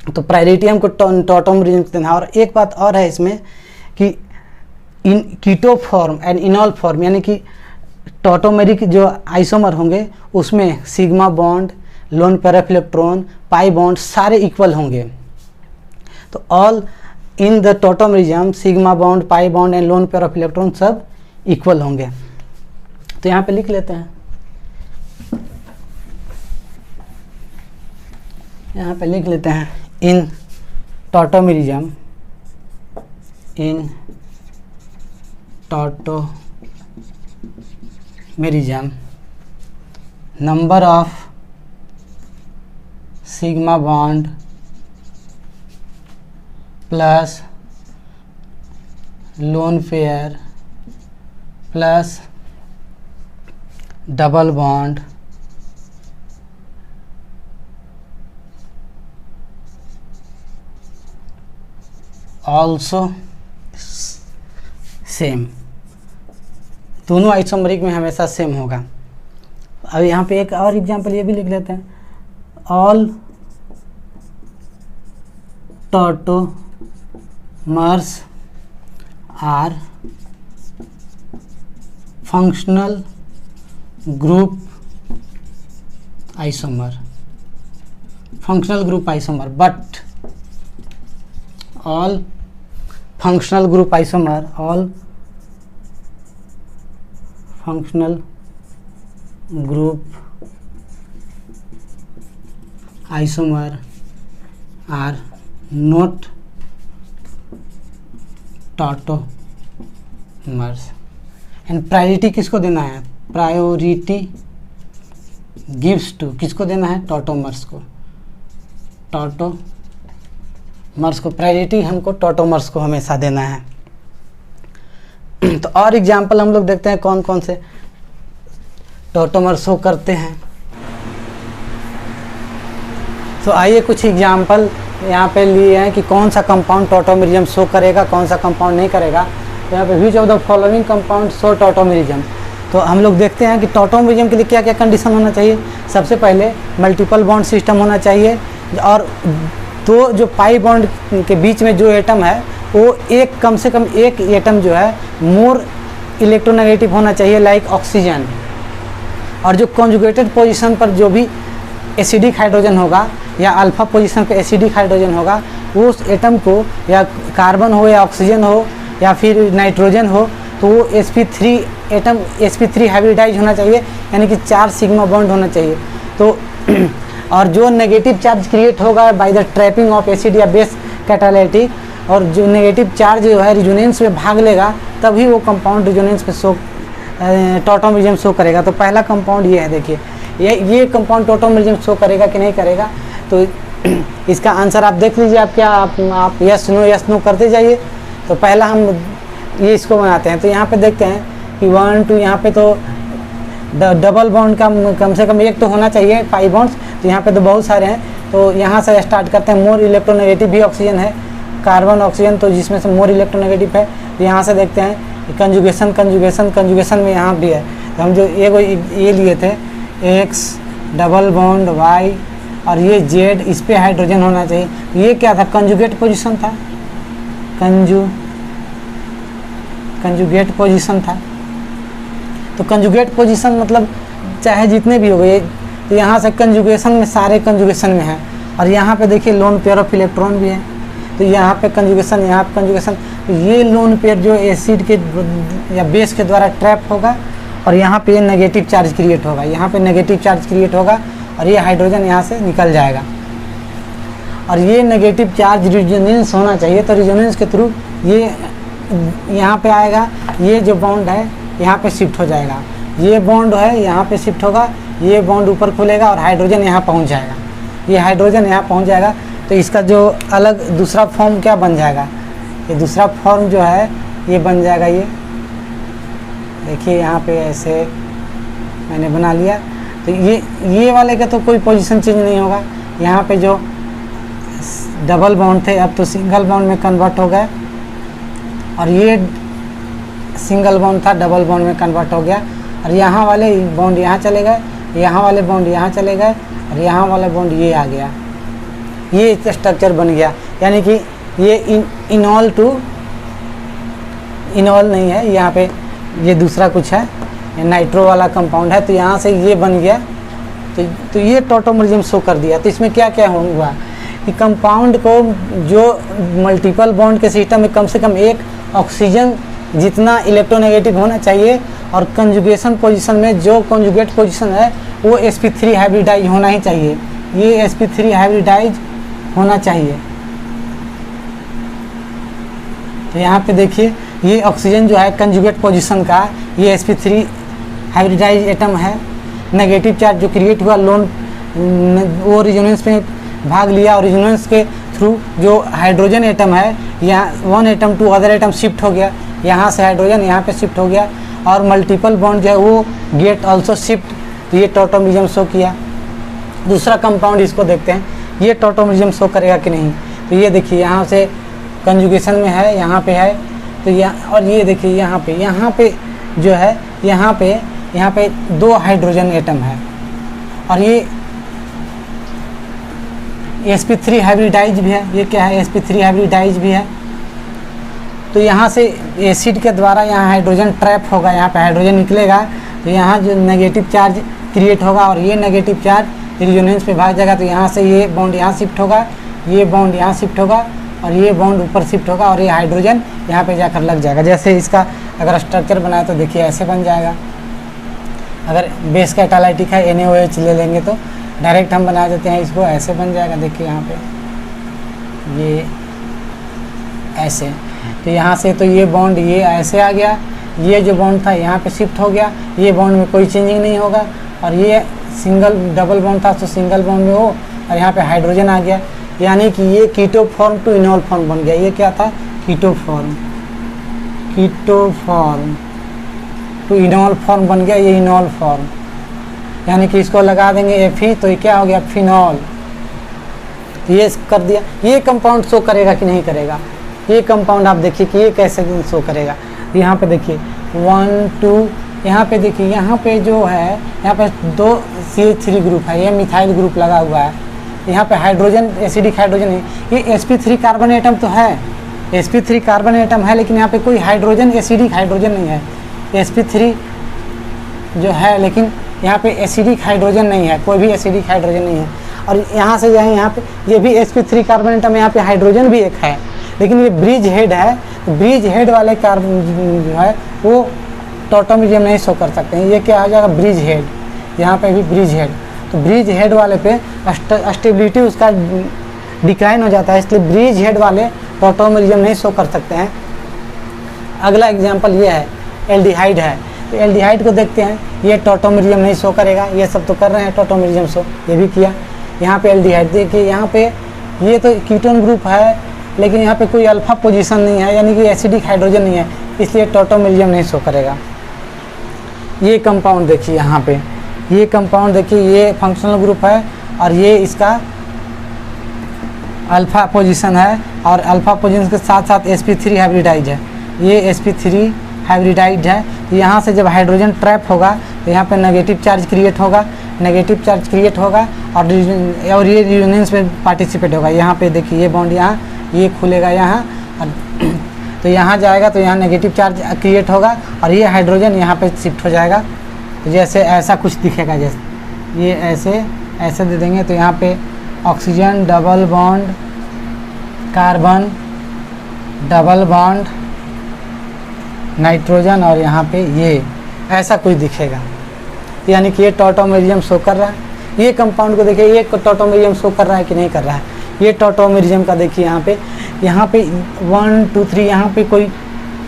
तो प्रायोरिटी हमको टॉटोमरिज्म को देना है। और एक बात और है इसमें कि इन keto form and enol form, यानी कि टॉटोमेरिक जो आइसोमर होंगे उसमें sigma bond, lone pair of electron, pi bond सारे इक्वल होंगे। तो all in the tautomerism sigma bond, pi bond and lone pair of electron सब इक्वल होंगे। तो यहाँ पे लिख लेते हैं, यहाँ पे लिख लेते हैं in tautomerism, in tautomerism number of sigma bond plus lone pair plus double bond also same. दोनों आइसोमरिक में हमेशा सेम होगा। अब यहाँ पे एक और एग्जांपल ये भी लिख लेते हैं, all tautomers are functional group isomer, functional group isomer, but all functional group isomer, all functional group isomer are not tautomers। And priority किसको देना है, प्रायोरिटी गिव्स टू, किसको देना है, टॉटोमर्स को, टॉटोमर्स को प्रायोरिटी हमको टॉटोमर्स को हमेशा देना है। तो और एग्जांपल हम लोग देखते हैं कौन कौन से। टॉटोमर शो करते हैं। तो आइए कुछ एग्जाम्पल यहाँ पे लिए हैं कि कौन सा कंपाउंड टॉटोमेरिज्म शो करेगा, कौन सा कंपाउंड नहीं करेगा। तो यहाँ पे which of the following compound show tautomerism. तो हम लोग देखते हैं कि टॉटोमेरिज्म के लिए क्या क्या कंडीशन होना चाहिए। सबसे पहले मल्टीपल बॉन्ड सिस्टम होना चाहिए, और दो जो पाई बॉन्ड के बीच में जो एटम है वो एक कम से कम एक एटम जो है मोर इलेक्ट्रोनेगेटिव होना चाहिए, लाइक ऑक्सीजन। और जो कॉन्जुगेटेड पोजीशन पर जो भी एसिडिक हाइड्रोजन होगा या अल्फा पोजीशन पे एसिडिक हाइड्रोजन होगा, वो उस एटम को या कार्बन हो या ऑक्सीजन हो या फिर नाइट्रोजन हो, तो वो sp3 एटम sp3 हाइब्रिडाइज होना चाहिए, यानी कि 4 सिग्मा बॉन्ड होना चाहिए। तो और जो नेगेटिव चार्ज क्रिएट होगा by the trapping of acid या बेस कैटालिटिक, और जो नेगेटिव चार्ज जो है रिजोनेंस में भाग लेगा, तभी वो कंपाउंड रिजोनेंस में शो टॉटोमेरिज्म शो करेगा। तो पहला कंपाउंड ये है, देखिए ये कंपाउंड टॉटोमेरिज्म शो करेगा कि नहीं करेगा। तो इसका आंसर आप देख लीजिए, आप क्या आप यस नो करते जाइए। तो पहला हम ये इसको बनाते हैं। तो यहाँ पे देखते हैं कि 1 2 यहाँ पे तो डबल बॉन्ड का कम से कम एक तो होना चाहिए, पाई बॉन्ड्स। तो यहाँ पे तो बहुत सारे हैं, तो यहाँ से स्टार्ट करते हैं। मोर इलेक्ट्रोनेगेटिव भी ऑक्सीजन है, कार्बन ऑक्सीजन, तो जिसमें से मोर इलेक्ट्रोनेगेटिव है। तो यहाँ से देखते हैं कंजुगेशन में यहाँ भी है। तो हम जो ये लिए थे एक्स डबल बॉन्ड वाई और ये जेड, इस पे हाइड्रोजन होना चाहिए। ये क्या था, कंजुगेट पोजीशन था, कंजुगेट पोजीशन था। तो कंजुगेट पोजीशन मतलब चाहे जितने भी हो गए, तो यहाँ से कंजुगेशन में सारे कंजुगेशन में है। और यहाँ पे देखिए लोन पेयर ऑफ इलेक्ट्रॉन भी है, तो यहाँ पे कंजुगेशन, यहाँ पे कंजुगेशन। तो ये लोन पेयर जो एसिड के या बेस के द्वारा ट्रैप होगा, और यहाँ पे नेगेटिव चार्ज क्रिएट होगा, यहाँ पे नेगेटिव चार्ज क्रिएट होगा, और ये हाइड्रोजन यहाँ से निकल जाएगा। और ये नेगेटिव चार्ज रिजोनेंस होना चाहिए, तो रिजोनेंस के थ्रू ये यहाँ पे आएगा, ये जो बॉन्ड है यहाँ पे शिफ्ट हो जाएगा, ये बॉन्ड है यहाँ पे शिफ्ट होगा, ये बॉन्ड ऊपर खुलेगा और हाइड्रोजन यहाँ पहुँच जाएगा, ये हाइड्रोजन यहाँ पहुँच जाएगा। तो इसका जो अलग दूसरा फॉर्म क्या बन जाएगा, ये दूसरा फॉर्म जो है ये बन जाएगा, ये देखिए यहाँ पे ऐसे मैंने बना लिया। तो ये वाले का तो कोई पोजीशन चेंज नहीं होगा। यहाँ पे जो डबल बॉन्ड थे अब तो सिंगल बॉन्ड में कन्वर्ट हो गए, और ये सिंगल बॉन्ड था डबल बॉन्ड में कन्वर्ट हो गया। और यहाँ वाले बॉन्ड यहाँ चले गए, यहाँ वाले बॉन्ड यहाँ चले गए, और यहाँ वाला बॉन्ड ये आ गया, ये स्ट्रक्चर बन गया। यानी कि ये इनॉल टू इनॉल नहीं है, यहाँ पे ये दूसरा कुछ है, ये नाइट्रो वाला कंपाउंड है। तो यहाँ से ये बन गया, तो ये टॉटोमेरिज्म शो कर दिया। तो इसमें क्या क्या हुआ कि कंपाउंड को जो मल्टीपल बॉन्ड के सिस्टम में कम से कम एक ऑक्सीजन जितना इलेक्ट्रोनेगेटिव होना चाहिए, और कंजुगेशन पोजीशन में जो कंजुगेट पोजीशन है वो sp3 हाइब्रिडाइज होना ही चाहिए, ये sp3 हाइब्रिडाइज होना चाहिए। तो यहाँ पे देखिए ये ऑक्सीजन जो है कंजुगेट पोजीशन का, ये sp3 हाइब्रिडाइज एटम है। नेगेटिव चार्ज जो क्रिएट हुआ लोन, वो रिजोनेंस में भाग लिया, और रिजोनेंस के थ्रू जो हाइड्रोजन एटम है, यहाँ one atom to other atom shift हो गया, यहाँ से हाइड्रोजन यहाँ पे शिफ्ट हो गया, और मल्टीपल बॉन्ड जो है वो गेट ऑल्सो शिफ्ट। तो ये टॉटोमेरिज्म शो किया। दूसरा कंपाउंड इसको देखते हैं, ये टॉटोमेरिज्म शो करेगा कि नहीं। तो ये देखिए यहाँ से कंजुगेशन में है, यहाँ पे है, तो यहाँ, और ये देखिए यहाँ पे जो है यहाँ पे 2 हाइड्रोजन एटम है, और ये sp3 हाइब्रिडाइज भी है। ये क्या है, sp3 हाइब्रिडाइज भी है। तो यहाँ से एसिड के द्वारा यहाँ हाइड्रोजन ट्रैप होगा, यहाँ पे हाइड्रोजन निकलेगा, तो यहाँ जो नेगेटिव चार्ज क्रिएट होगा, और ये नेगेटिव चार्ज रिजोनेंस पे भाग जाएगा। तो यहाँ से ये बॉन्ड यहाँ शिफ्ट होगा, ये बॉन्ड यहाँ शिफ्ट होगा, और ये बॉन्ड ऊपर शिफ्ट होगा, और ये हाइड्रोजन यहाँ पे जाकर लग जाएगा। जैसे इसका अगर स्ट्रक्चर बनाए तो देखिए ऐसे बन जाएगा। अगर बेस कैटालाइटिक है NaOH ले लेंगे तो डायरेक्ट हम बना देते हैं इसको, ऐसे बन जाएगा। देखिए यहाँ पे ये ऐसे, तो यहाँ से तो ये बॉन्ड ये ऐसे आ गया, ये जो बॉन्ड था यहाँ पे शिफ्ट हो गया, ये बॉन्ड में कोई चेंजिंग नहीं होगा। और ये सिंगल डबल बॉन्ड था तो सिंगल बॉन्ड में हो, और यहाँ पे हाइड्रोजन आ गया, यानी कि ये keto form to enol form बन गया। ये क्या था, keto form to enol form बन गया, ये इनॉल फॉर्म। यानी कि इसको लगा देंगे Fe, तो ये क्या हो गया, फिनॉल। ये कर दिया। ये कंपाउंड शो करेगा कि नहीं करेगा, ये कंपाउंड आप देखिए कि ये कैसे शो करेगा। यहाँ पे देखिए 1 2, यहाँ पे देखिए, यहाँ पे जो है, यहाँ पे 2 CH3 ग्रुप है, ये मिथाइल ग्रुप लगा हुआ है। यहाँ पे हाइड्रोजन, एसिडिक हाइड्रोजन है, ये sp3 कार्बन एटम तो है, sp3 कार्बन एटम है, लेकिन यहाँ पे कोई हाइड्रोजन, एसिडिक हाइड्रोजन नहीं है। sp3 जो है, लेकिन यहाँ पे एसिडिक हाइड्रोजन नहीं है, कोई भी एसिडिक हाइड्रोजन नहीं है। और यहाँ से जाए, यहाँ पे ये भी sp3 कार्बन एटम, यहाँ पे हाइड्रोजन भी एक है, लेकिन ये ब्रिज हेड है। ब्रिज हेड वाले कार्बन जो है वो टॉटोमेरियम नहीं शो कर सकते हैं। ये क्या आ जाएगा, ब्रिज हेड, यहाँ पे भी ब्रिज हेड। तो ब्रिज हेड वाले पे स्टेबिलिटी उसका डिक्लाइन हो जाता है, इसलिए ब्रिज हेड वाले टॉटोमेरियम नहीं शो कर सकते हैं। अगला एग्जांपल ये है, एल्डिहाइड है। तो एल्डिहाइड को देखते हैं, ये टॉटोमेरियम नहीं शो करेगा। ये सब तो कर रहे हैं टॉटोमेरियम शो, ये भी किया। यहाँ पे एल्डिहाइड देखिए, यहाँ पे ये तो कीटोन ग्रुप है, लेकिन यहाँ पे कोई अल्फा पोजीशन नहीं है, यानी कि एसिडिक हाइड्रोजन नहीं है, इसलिए टॉटोमेरियम नहीं शो करेगा। ये कंपाउंड देखिए, यहाँ पे ये कंपाउंड देखिए, ये फंक्शनल ग्रुप है और ये इसका अल्फा पोजीशन है, और अल्फा पोजीशन के साथ साथ sp3 हाइब्रिडाइज है। ये sp3 हाइब्रिडाइज है। तो यहाँ से जब हाइड्रोजन ट्रैप होगा तो यहाँ पे नेगेटिव चार्ज क्रिएट होगा, नेगेटिव चार्ज क्रिएट होगा, और ये रियूनियंस में पार्टिसिपेट होगा। यहाँ पे देखिए, ये बॉन्ड यहाँ, ये खुलेगा यहाँ, और तो यहाँ जाएगा, तो यहाँ नेगेटिव चार्ज क्रिएट होगा, और ये हाइड्रोजन यहाँ पे शिफ्ट हो जाएगा। तो जैसे ऐसा कुछ दिखेगा, जैसे ये ऐसे दे देंगे, तो यहाँ पे oxygen double bond, carbon double bond, nitrogen, और यहाँ पे ये ऐसा कुछ दिखेगा, यानी कि ये टॉटोमेरियम शो कर रहा है। ये कंपाउंड को देखिए, ये टॉटोमेरियम शो कर रहा है कि नहीं कर रहा है। ये टॉटोमेरियम का देखिए, यहाँ पे 1 2 3,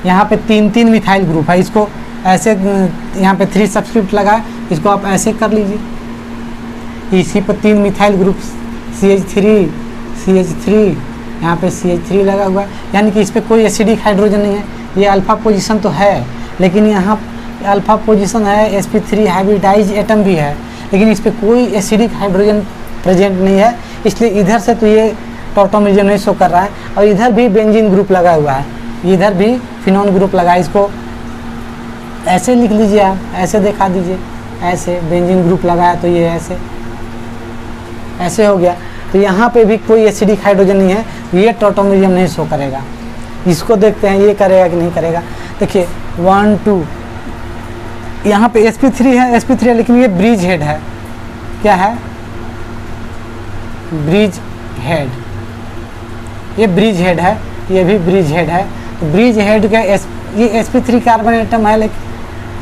यहाँ पे 3 मिथाइल ग्रुप है। इसको ऐसे, यहाँ पे 3 सब्स्टिट्यूट लगा, इसको आप ऐसे कर लीजिए। इसी पर 3 मिथाइल ग्रुप, CH3, यहाँ पे CH3 लगा हुआ है, यानी कि इस पर कोई एसिडिक हाइड्रोजन नहीं है। ये अल्फा पोजीशन तो है, लेकिन यहाँ अल्फा पोजीशन है, sp3 हाइब्रिडाइज एटम भी है, लेकिन इस पर कोई एसिडिक हाइड्रोजन प्रेजेंट नहीं है, इसलिए इधर से तो ये टॉटोमेरियम नहीं शो कर रहा है। और इधर भी बेंजीन ग्रुप लगा हुआ है, इधर भी फिनोन ग्रुप लगा है। इसको ऐसे लिख लीजिए, आप ऐसे दिखा दीजिए, ऐसे बेंजीन ग्रुप लगा है, तो ये ऐसे हो गया। तो यहाँ पे भी कोई एसिडिक हाइड्रोजन नहीं है, ये टॉटोमेरियम नहीं शो करेगा। इसको देखते हैं, ये करेगा कि नहीं करेगा। देखिए 1 2, यहाँ पे sp3 है, लेकिन ये ब्रिज हेड है। क्या है, ब्रिज हेड, ये ब्रिज हेड है, ये भी ब्रिज हेड है। तो ब्रिज हेड का ये sp3 कार्बन एटम है,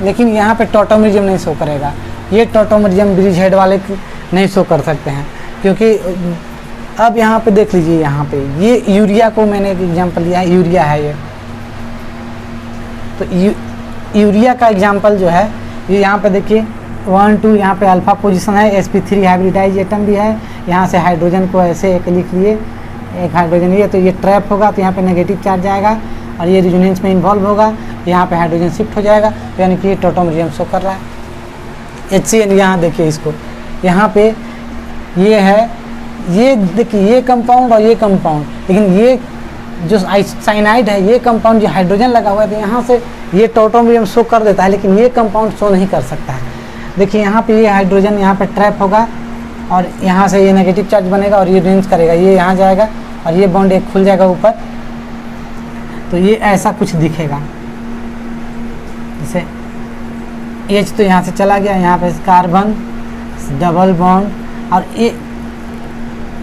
लेकिन यहाँ पे टॉटोमेरियम नहीं शो करेगा। ये टॉटोमेरियम ब्रिज हेड वाले नहीं शो कर सकते हैं, क्योंकि अब यहाँ पे देख लीजिए, यहाँ पे ये यूरिया को मैंने एक एग्जांपल लिया है, यूरिया है ये। तो यूरिया का एग्जांपल जो है, ये यहाँ पे देखिए 1 2, यहाँ पे अल्फा पोजीशन है, sp3 हाइब्रिडाइज एटम भी है। यहाँ से हाइड्रोजन को ऐसे एक लिख लिए, एक हाइड्रोजन ये, तो ये ट्रैप होगा, तो यहाँ पे नेगेटिव चार्ज आएगा, और ये रिजोनेंस में इन्वॉल्व होगा, यहाँ पे हाइड्रोजन शिफ्ट हो जाएगा, तो यानी कि ये टॉटोमेरियम शो कर रहा है। HCN यहाँ देखिए, इसको यहाँ पे ये है, ये देखिए, ये कंपाउंड और ये कंपाउंड, लेकिन ये जो साइनाइड है, ये कंपाउंड जो हाइड्रोजन लगा हुआ है, तो यहाँ से ये टॉटोमेरियम शो कर देता है, लेकिन ये कंपाउंड शो नहीं कर सकता है। देखिए यहाँ पे ये हाइड्रोजन यहाँ पे ट्रैप होगा, और यहाँ से ये नेगेटिव चार्ज बनेगा, और ये रिलीज करेगा, ये यहाँ जाएगा, और ये बॉन्ड एक खुल जाएगा ऊपर, तो ये ऐसा कुछ दिखेगा। जैसे H तो यहाँ से चला गया, यहाँ पे कार्बन डबल बॉन्ड, और ये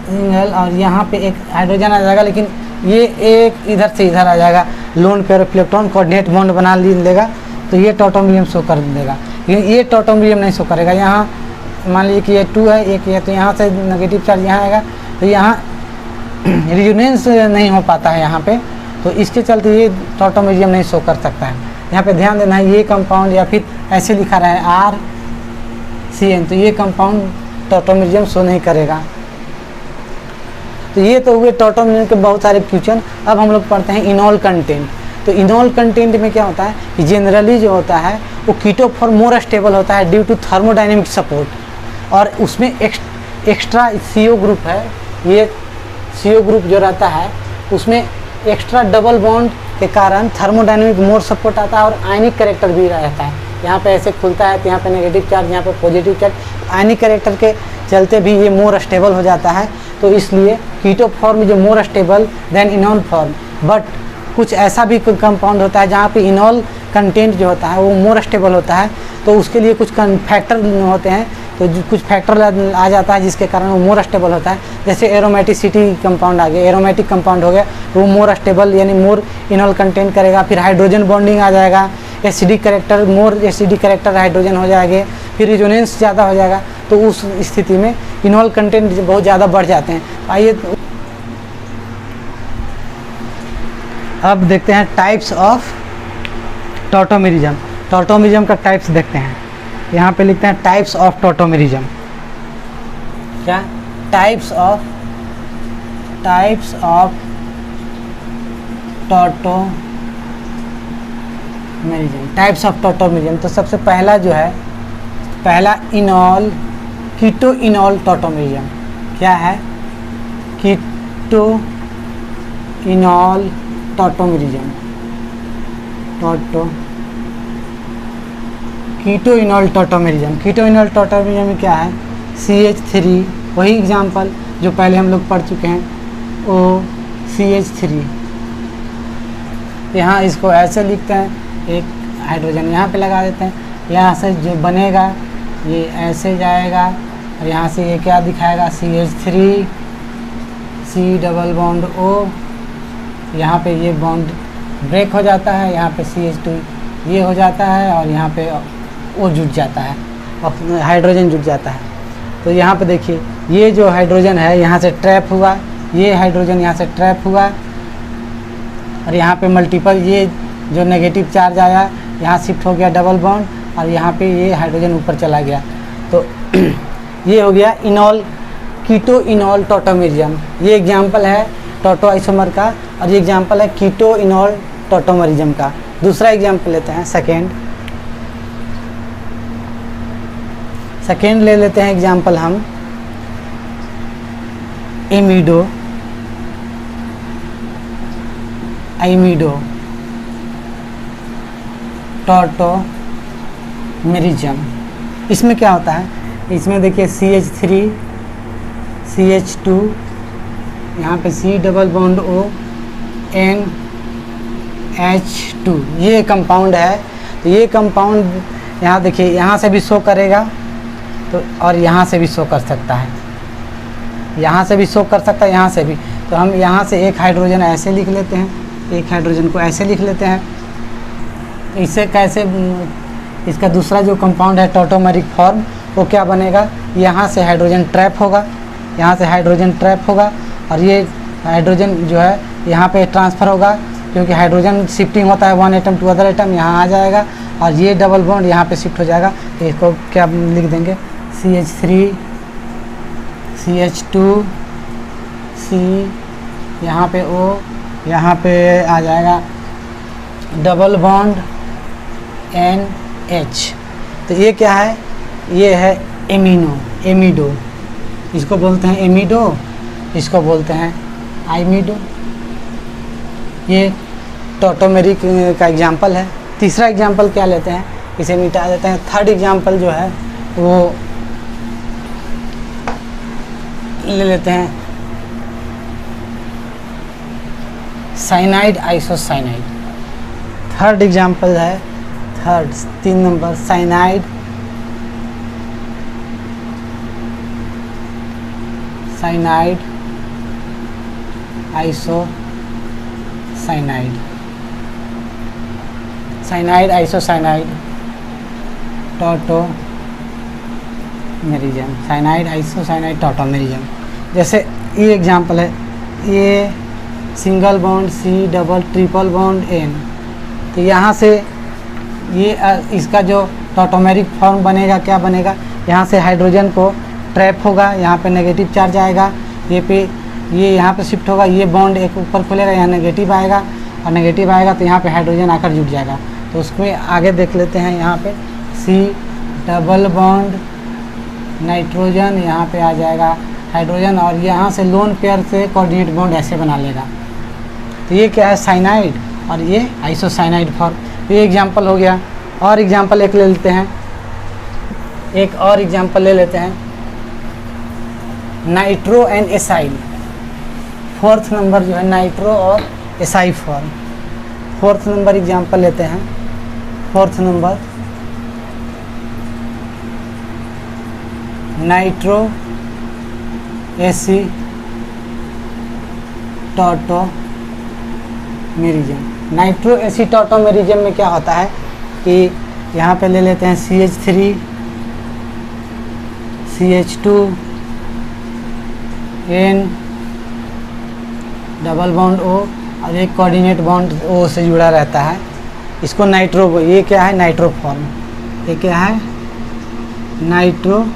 सिंगल, और यहाँ पे एक हाइड्रोजन आ जाएगा, लेकिन ये एक इधर से इधर आ जाएगा, loan pair of electron coordinate bond बना लेगा, तो ये टॉटोमेरियम शो कर देगा। लेकिन ये टॉटोमेरियम नहीं शो करेगा। यहाँ मान लीजिए कि ये 2 है, एक ये, तो यहाँ से नेगेटिव चार्ज यहाँ आएगा, तो यहाँ रियूनेंस नहीं हो पाता है यहाँ पे, तो इसके चलते ये टॉटोमेरियम नहीं शो कर सकता है। यहाँ पे ध्यान देना है, ये कंपाउंड या फिर ऐसे लिखा रहा है RCN, तो ये कंपाउंड टॉटोमेरियम शो नहीं करेगा। तो ये तो हुए टॉटोमेरियम के बहुत सारे क्वेश्चन। अब हम लोग पढ़ते हैं इनॉल कंटेंट। तो इनॉल कंटेंट में क्या होता है कि जनरली जो होता है वो कीटो फॉर्म मोर स्टेबल होता है ड्यू टू थर्मोडायनेमिक सपोर्ट। और उसमें एक्स्ट्रा CO ग्रुप है, ये CO ग्रुप जो रहता है उसमें एक्स्ट्रा डबल बॉन्ड के कारण थर्मोडायनेमिक मोर सपोर्ट आता है और आयनिक कैरेक्टर भी रहता है। यहाँ पे ऐसे खुलता है तो यहाँ पे नेगेटिव चार्ज, यहाँ पे पॉजिटिव चार्ज, आयनिक कैरेक्टर के चलते भी ये मोर स्टेबल हो जाता है। तो इसलिए कीटो फॉर्म जो मोर stable than enol form. But कुछ ऐसा भी कंपाउंड होता है जहाँ पे इनॉल कंटेंट जो होता है वो मोर स्टेबल होता है, तो उसके लिए कुछ फैक्टर होते हैं, तो कुछ फैक्टर आ जाता है जिसके कारण वो मोर स्टेबल होता है। जैसे एरोमेटिसिटी कंपाउंड आ गया, एरोमेटिक कंपाउंड हो गया तो वो मोर स्टेबल यानी मोर इनॉल कंटेंट करेगा। फिर हाइड्रोजन बॉन्डिंग आ जाएगा, acidic character, more acidic character hydrogen हो जाएंगे, फिर रिजोनेंस ज़्यादा हो जाएगा, तो उस स्थिति में इनॉल कंटेंट बहुत ज़्यादा बढ़ जाते हैं। आइए अब देखते हैं टाइप्स ऑफ टॉटोमेरिज्म। टॉटोमेरिज्म का टाइप्स देखते हैं। यहाँ पे लिखते हैं टाइप्स ऑफ टॉटोमेरिज्म। क्या? Types of tautomerism. Types of tautomerism, तो सबसे पहला जो है, पहला इनॉल, कीटो इनॉल टॉटोमेरिज्म। क्या है? कीटो इनॉल टॉटोमेरिज्म। कीटो इनॉल टॉटोमेरिज्म। कीटो इनॉल टॉटोमेरिज्म में क्या है? CH3, वही एग्जाम्पल जो पहले हम लोग पढ़ चुके हैं, OCH3। यहाँ इसको ऐसे लिखते हैं, एक हाइड्रोजन यहाँ पे लगा देते हैं, यहाँ से जो बनेगा ये ऐसे जाएगा और यहाँ से ये क्या दिखाएगा? CH3, C double bond O, यहाँ पे ये बॉन्ड ब्रेक हो जाता है, यहाँ पे CH2 ये हो जाता है और यहाँ पे O जुट जाता है और हाइड्रोजन जुट जाता है। तो यहाँ पे देखिए ये जो हाइड्रोजन है यहाँ से ट्रैप हुआ, ये हाइड्रोजन यहाँ से ट्रैप हुआ और यहाँ पे मल्टीपल, ये जो नेगेटिव चार्ज आया यहाँ शिफ्ट हो गया डबल बॉन्ड और यहाँ पे ये हाइड्रोजन ऊपर चला गया। तो ये हो गया इनॉल, कीटो इनॉल टॉटोमेरिज्म। ये एग्जाम्पल है टॉटो आइसोमर का और ये एग्जाम्पल है कीटो इनॉल टॉटोमेरिज्म का। दूसरा एग्जाम्पल लेते हैं, सेकेंड ले लेते हैं एग्जाम्पल हम, एमिडो टॉटोमेरिज्म। इसमें क्या होता है? इसमें देखिए CH3, CH2, यहाँ पे C double bond O, NH2, ये कंपाउंड है। तो ये कंपाउंड यहाँ देखिए यहाँ से भी शो करेगा तो, और यहाँ से भी शो कर सकता है, यहाँ से भी शो कर सकता है, यहाँ से भी। तो हम यहाँ से एक हाइड्रोजन ऐसे लिख लेते हैं, एक हाइड्रोजन को ऐसे लिख लेते हैं। इससे कैसे, इसका दूसरा जो कंपाउंड है टॉटोमेरिक फॉर्म, वो क्या बनेगा? यहाँ से हाइड्रोजन ट्रैप होगा, यहाँ से हाइड्रोजन ट्रैप होगा और ये हाइड्रोजन जो है यहाँ पे ट्रांसफ़र होगा, क्योंकि हाइड्रोजन शिफ्टिंग होता है one atom to other atom, यहाँ आ जाएगा और ये डबल बॉन्ड यहाँ पे शिफ्ट हो जाएगा। तो इसको क्या लिख देंगे? CH3, CH2, C, यहाँ पे O, यहाँ पे आ जाएगा डबल बॉन्ड NH। तो ये क्या है? ये है एमिडो। इसको बोलते हैं एमिडो, इसको बोलते हैं आइमिडो। ये टॉटोमेरिक का एग्जाम्पल है। तीसरा एग्जाम्पल क्या लेते हैं? इसे मिटा देते हैं। थर्ड एग्जाम्पल जो है वो ले लेते हैं साइनाइड आइसोसाइनाइड। थर्ड एग्जाम्पल है, 3 number, cyanide isocyanide. Cyanide isocyanide tautomerism. Cyanide isocyanide tautomerism. जैसे ये एग्जाम्पल है, ये single bond C double triple bond N। तो यहाँ से ये इसका जो टॉटोमेरिक फॉर्म बनेगा, क्या बनेगा? यहाँ से हाइड्रोजन को ट्रैप होगा, यहाँ पे नेगेटिव चार्ज आएगा, ये यहाँ पे शिफ्ट होगा, ये बॉन्ड एक ऊपर खुलेगा, यहाँ नेगेटिव आएगा और नेगेटिव आएगा तो यहाँ पे हाइड्रोजन आकर जुट जाएगा। तो उसमें आगे देख लेते हैं, यहाँ पे C डबल बॉन्ड, नाइट्रोजन यहाँ पे आ जाएगा हाइड्रोजन, और यहाँ से लोन पेयर से कोऑर्डिनेट बॉन्ड ऐसे बना लेगा। तो ये क्या है, साइनाइड, और ये आइसोसाइनाइड फॉर्म। ये एग्जांपल हो गया। और एग्जांपल एक ले लेते हैं, एक और एग्जांपल ले लेते हैं, nitro and acyl. Fourth number जो है नाइट्रो और acyl form. Fourth number example लेते हैं। Fourth number nitro AC tautomerism. Nitro AC tautomerism में क्या होता है कि यहाँ पे ले लेते हैं CH3 CH2 N double bond O और एक कोऑर्डिनेट बॉन्ड O से जुड़ा रहता है। इसको नाइट्रो, ये क्या है, नाइट्रो फॉर्म। ये क्या है, नाइट्रो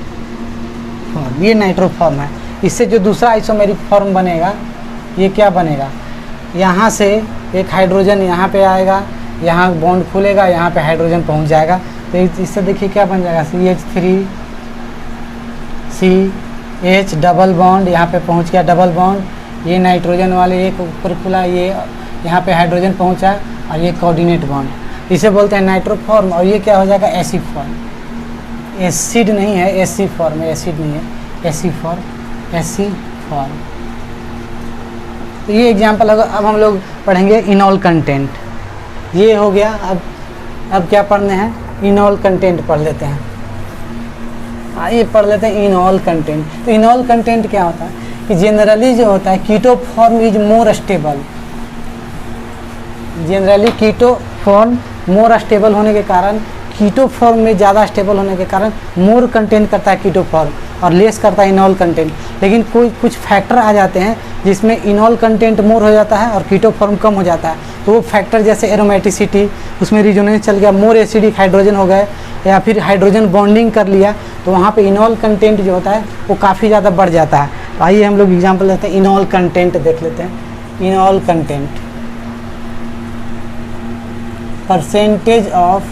फॉर्म। ये नाइट्रो फॉर्म है। इससे जो दूसरा आइसोमेरिक फॉर्म बनेगा, ये क्या बनेगा, यहाँ से एक हाइड्रोजन यहाँ पे आएगा, यहाँ बॉन्ड खुलेगा, यहाँ पे हाइड्रोजन पहुँच जाएगा। तो इससे देखिए क्या बन जाएगा, CH3 CH डबल बॉन्ड, यहाँ पे पहुँच गया डबल बॉन्ड। ये नाइट्रोजन वाले एक ऊपर खुला, ये यहाँ पे हाइड्रोजन पहुँचा, और ये कोऑर्डिनेट बॉन्ड, इसे बोलते हैं नाइट्रो फॉर्म। और ये क्या हो जाएगा, एसिड फॉर्म। एसिड नहीं है, एसी फॉर्म है, एसिड नहीं है, एसी फॉर्म, एसी फॉर्म। तो ये एग्जांपल होगा। अब हम लोग पढ़ेंगे इनॉल कंटेंट। ये हो गया। अब क्या पढ़ने हैं, इनॉल कंटेंट पढ़ लेते हैं। आइए पढ़ लेते हैं इनॉल कंटेंट। तो इनॉल कंटेंट क्या होता है कि जनरली जो होता है keto form is more stable. Generally keto form more stable होने के कारण, कीटो फॉर्म में ज़्यादा स्टेबल होने के कारण मोर कंटेंट करता है कीटो फॉर्म, और लेस करता है इनॉल कंटेंट। लेकिन कुछ फैक्टर आ जाते हैं जिसमें इनॉल कंटेंट मोर हो जाता है और कीटो फॉर्म कम हो जाता है। तो वो फैक्टर जैसे एरोमेटिसिटी, उसमें रिजोनेंस चल गया, मोर एसिडिक हाइड्रोजन हो गए, या फिर हाइड्रोजन बॉन्डिंग कर लिया, तो वहाँ पे इनॉल कंटेंट जो होता है वो काफ़ी ज़्यादा बढ़ जाता है। तो आइए हम लोग एग्जाम्पल लेते हैं, इनॉल कंटेंट देख लेते हैं। Enol content, percentage of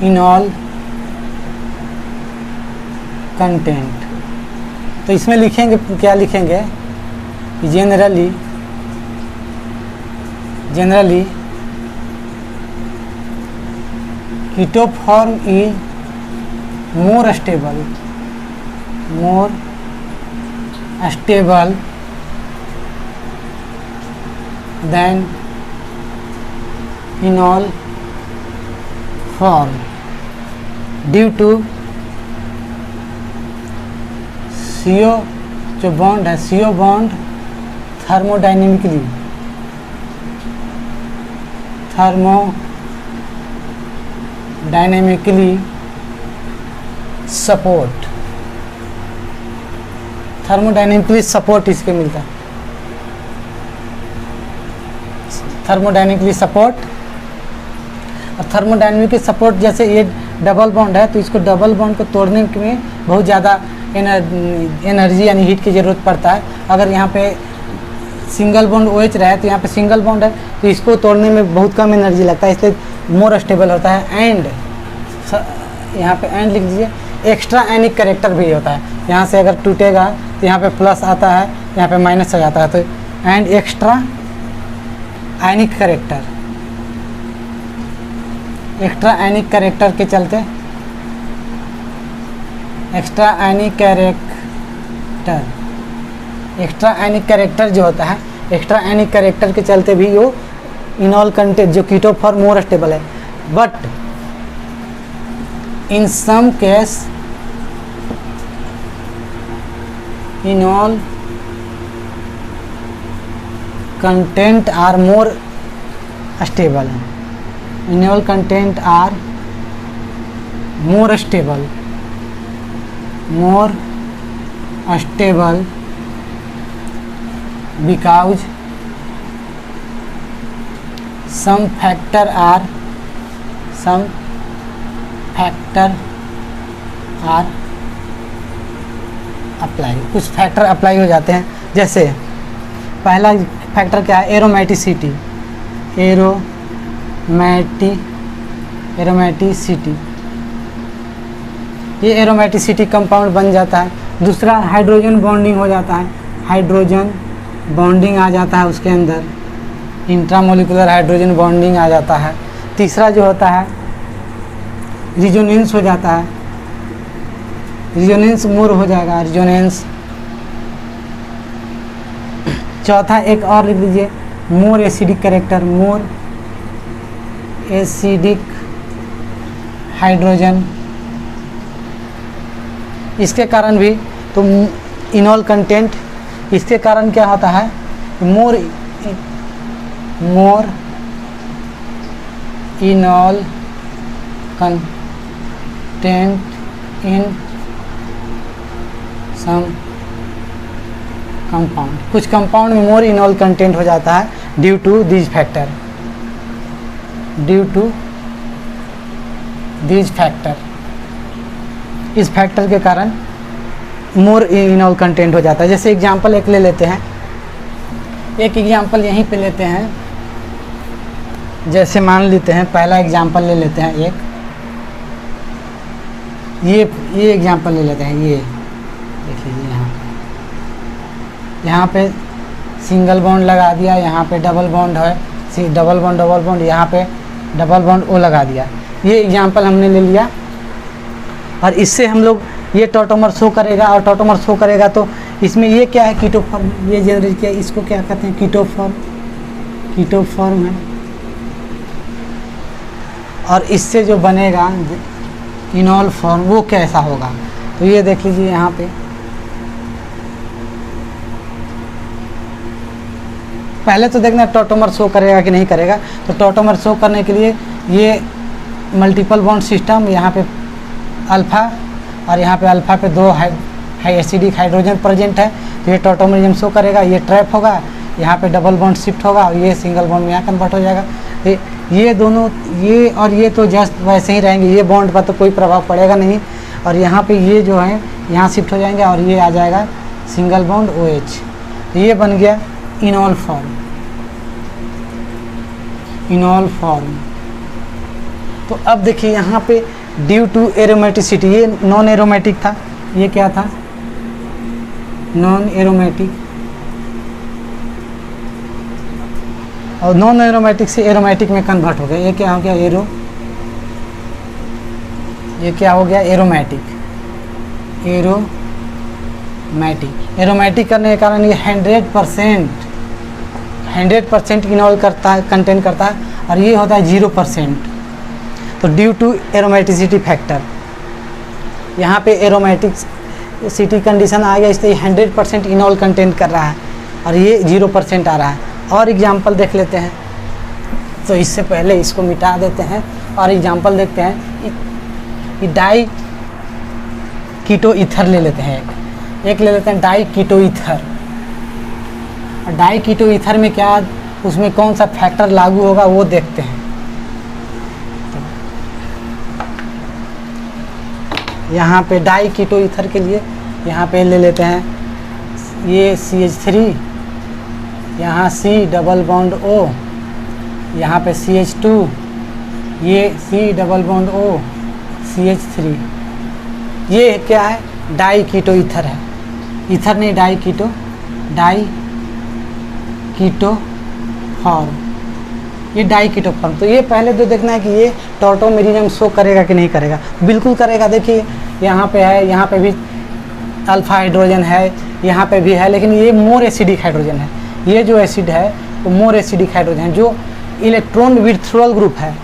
enol content. तो इसमें लिखेंगे, क्या लिखेंगे, generally keto form is more stable than enol form due to CO जो बॉन्ड है, CO बॉन्ड थर्मोडाइनेमिकली सपोर्ट इसके मिलता है, थर्मोडाइनेमिकली सपोर्ट। और थर्मोडाइनेमिकली सपोर्ट, जैसे ये डबल बॉन्ड है तो इसको डबल बॉन्ड को तोड़ने में बहुत ज़्यादा एनर्जी यानी हीट की ज़रूरत पड़ता है। अगर यहाँ पे सिंगल बॉन्ड OH रहे तो यहाँ पे सिंगल बॉन्ड है तो इसको तोड़ने में बहुत कम एनर्जी लगता है, इसलिए मोर स्टेबल होता है। एंड यहाँ पे एंड लिख दीजिए, एक्स्ट्रा एनिक कैरेक्टर भी होता है। यहाँ से अगर टूटेगा तो यहाँ पे प्लस आता है, यहाँ पे माइनस हो जाता है। तो एंड एक्स्ट्रा एनिक कैरेक्टर, एक्स्ट्रा एनिक कैरेक्टर के चलते, एक्स्ट्रा एनिक कैरेक्टर जो होता है, एक्स्ट्रा एनिक कैरेक्टर के चलते भी वो इनॉल कंटेंट जो कीटो फॉर्म मोर स्टेबल है। But in some case enol content are more stable, enol content are more stable because some factor are apply, कुछ फैक्टर अप्लाई हो जाते हैं। जैसे पहला फैक्टर क्या है, एरोमेटिसिटी, ये एरोमेटिसिटी कंपाउंड बन जाता है। दूसरा हाइड्रोजन बॉन्डिंग हो जाता है, हाइड्रोजन बॉन्डिंग आ जाता है उसके अंदर, इंट्रामोलिकुलर हाइड्रोजन बॉन्डिंग आ जाता है। तीसरा जो होता है रिजोनेंस हो जाता है, रिजोनेंस मोर हो जाएगा, रिजोनेंस। चौथा एक और लिख लीजिए, more acidic character, more acidic hydrogen. इसके कारण भी तो इनॉल कंटेंट, इसके कारण क्या होता है, more enol content in some compound, कुछ कंपाउंड में मोर इनॉल कंटेंट हो जाता है due to this factor, due to this factor. इस फैक्टर के कारण मोर इनॉल कंटेंट हो जाता है। जैसे एग्जांपल एक ले लेते हैं, एक एग्जांपल यहीं पे लेते हैं। जैसे मान लेते हैं, पहला एग्जांपल ले लेते हैं एक, ये एग्जांपल ले लेते हैं। ये देख लीजिए, यहाँ पे सिंगल बॉन्ड लगा दिया, यहाँ पे डबल बॉन्ड है, डबल बॉन्ड, यहाँ पे डबल बॉन्ड ओ लगा दिया। ये एग्जांपल हमने ले लिया और इससे हम लोग ये टॉटोमर शो करेगा, और टॉटोमर शो करेगा तो इसमें ये क्या है, कीटोफॉर्म, ये जनरेट किया, इसको क्या कहते हैं, कीटोफॉर्म, कीटोफॉर्म है। और इससे जो बनेगा इनॉल फॉर्म वो कैसा होगा, तो ये देख लीजिए यहाँ पे। पहले तो देखना टॉटोमर शो करेगा कि नहीं करेगा। तो टॉटोमर शो करने के लिए ये मल्टीपल बॉन्ड सिस्टम, यहाँ पे अल्फ़ा और यहाँ पे अल्फ़ा पे दो हाई एसिडिक हाइड्रोजन प्रेजेंट है, तो ये टॉटोमरिज्म शो करेगा। ये ट्रैप होगा, यहाँ पे डबल बॉन्ड शिफ्ट होगा और ये सिंगल बॉन्ड में यहाँ कन्वर्ट हो जाएगा। ये दोनों, ये और ये तो जस्ट वैसे ही रहेंगे, ये बॉन्ड पर तो कोई प्रभाव पड़ेगा नहीं। और यहाँ पे ये जो है यहाँ शिफ्ट हो जाएंगे और ये आ जाएगा सिंगल बॉन्ड OH। तो ये बन गया इनॉल फॉर्म, इनॉल फॉर्म। तो अब देखिए यहाँ पे ड्यू टू एरोमेटिसिटी, ये नॉन एरोमेटिक था, ये क्या था, नॉन एरोमेटिक, और नॉन एरोमेटिक से एरोमेटिक में कन्वर्ट हो गया। ये क्या हो गया, ये क्या हो गया, एरोमेटिक, एरोमेटिक करने के कारण ये 100% इनॉल करता है, कंटेंट करता है, और ये होता है 0%। तो ड्यू टू एरोमेटिसिटी फैक्टर, यहाँ पे एरोमेटिसिटी कंडीशन आ गया, इसलिए 100% इनॉल कंटेंट कर रहा है और ये 0% आ रहा है। और एग्जांपल देख लेते हैं, तो इससे पहले इसको मिटा देते हैं और एग्जांपल देखते हैं। डाई कीटो ईथर ले लेते हैं, एक ले लेते हैं डाई कीटो ईथर। और डाई कीटो ईथर में क्या, उसमें कौन सा फैक्टर लागू होगा वो देखते हैं। यहाँ पे डाई कीटो ईथर के लिए यहाँ पे ले लेते हैं, ये CH3, यहाँ C डबल बॉन्ड O, यहाँ पे CH2, ये C double bond O, CH3। ये क्या है, डाई कीटो ईथर है, ईथर नहीं डाई कीटो फॉर्म, ये डाई कीटो फॉर्म। तो ये पहले तो देखना है कि ये टॉटोमेरिज्म शो करेगा कि नहीं करेगा। बिल्कुल करेगा। देखिए यहाँ पे है, यहाँ पे भी अल्फा हाइड्रोजन है, यहाँ पे भी है, लेकिन ये मोर एसिडिक हाइड्रोजन है। ये जो एसिड है वो मोर एसिडिक हाइड्रोजन है, जो इलेक्ट्रॉन विथड्रॉल ग्रुप है।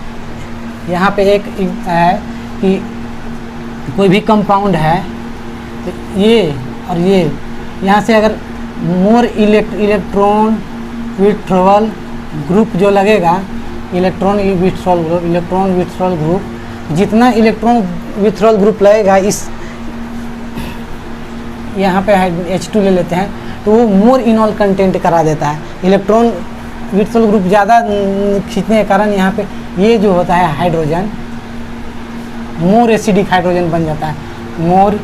यहाँ पे एक है कि कोई भी कंपाउंड है, तो ये और ये यहाँ से अगर मोर इलेक्ट्रॉन विथड्रॉल ग्रुप जो लगेगा, इलेक्ट्रॉन विथड्रॉल ग्रुप, जितना इलेक्ट्रॉन विथड्रॉल ग्रुप लगेगा, इस यहाँ पे H2 ले लेते हैं, तो वो मोर इनॉल कंटेंट करा देता है। इलेक्ट्रॉन विथड्रॉल ग्रुप ज़्यादा खींचने के कारण यहाँ पे ये जो होता है हाइड्रोजन मोर एसिडिक हाइड्रोजन बन जाता है, मोर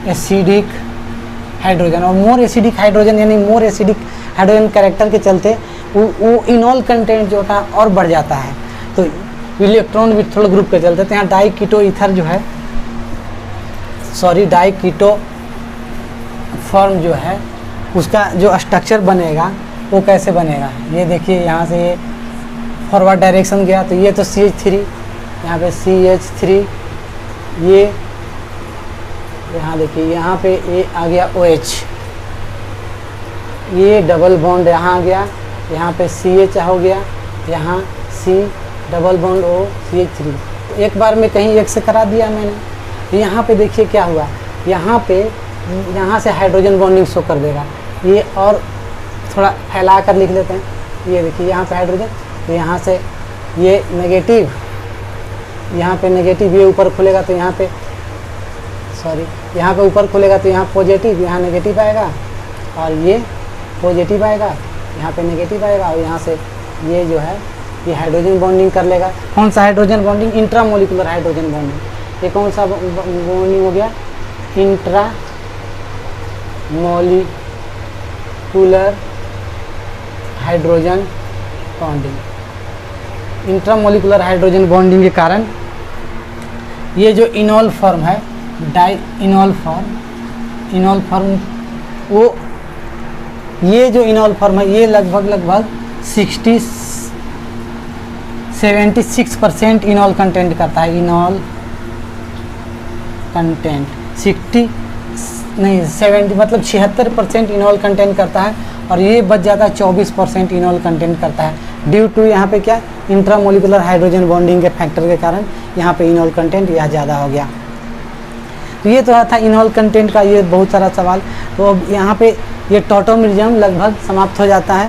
एसिडिक हाइड्रोजन। और मोर एसिडिक हाइड्रोजन यानी मोर एसिडिक हाइड्रोजन कैरेक्टर के चलते वो इनॉल कंटेंट जो होता है और बढ़ जाता है। तो इलेक्ट्रॉन विथड्रॉल ग्रुप के चलते, तो यहाँ डाई कीटो ईथर जो है सॉरी डाई कीटो फॉर्म जो है उसका जो स्ट्रक्चर बनेगा वो कैसे बनेगा। ये देखिए यहाँ से ये फॉरवर्ड डायरेक्शन गया तो ये तो CH3, यहाँ पे CH3, ये यहाँ देखिए यहाँ पे ये आ गया OH, ये डबल बॉन्ड यहाँ आ गया, यहाँ पे CH हो गया, यहाँ C double bond O CH3। तो एक बार में कहीं एक से करा दिया मैंने। तो यहाँ पे देखिए क्या हुआ, यहाँ पे यहाँ से हाइड्रोजन बॉन्डिंग शो कर देगा। ये और थोड़ा फैला कर लिख लेते हैं। ये देखिए यहाँ पे हाइड्रोजन, तो यहाँ से ये नेगेटिव, यहाँ पे नेगेटिव, ये ऊपर खुलेगा तो यहाँ पे सॉरी यहाँ पे ऊपर खुलेगा तो यहाँ पॉजिटिव, यहाँ नेगेटिव आएगा, और ये पॉजिटिव आएगा, यहाँ पे नेगेटिव आएगा, और यहाँ से ये जो है ये हाइड्रोजन बॉन्डिंग कर लेगा। कौन सा hydrogen bonding? Intramolecular hydrogen bonding. ये कौन सा बॉन्डिंग हो गया? Intramolecular hydrogen bonding. Intramolecular hydrogen bonding के कारण ये जो इनॉल फॉर्म है, डाई इनॉल फॉर्म वो ये जो इनॉल फॉर्म है ये लगभग 76% इनॉल कंटेंट करता है। इनॉल कंटेंट 70 मतलब 76% इनॉल कंटेंट करता है, और ये बच जाता है 24% इनॉल कंटेंट करता है। ड्यू टू यहाँ पे क्या, इंट्रामोलिकुलर हाइड्रोजन बॉन्डिंग के फैक्टर के कारण यहाँ पे इनॉल कंटेंट यह ज़्यादा हो गया। तो ये तो था इनॉल कंटेंट का ये बहुत सारा सवाल। तो अब यहाँ पे ये टॉटोमेरिज्म लगभग समाप्त हो जाता है।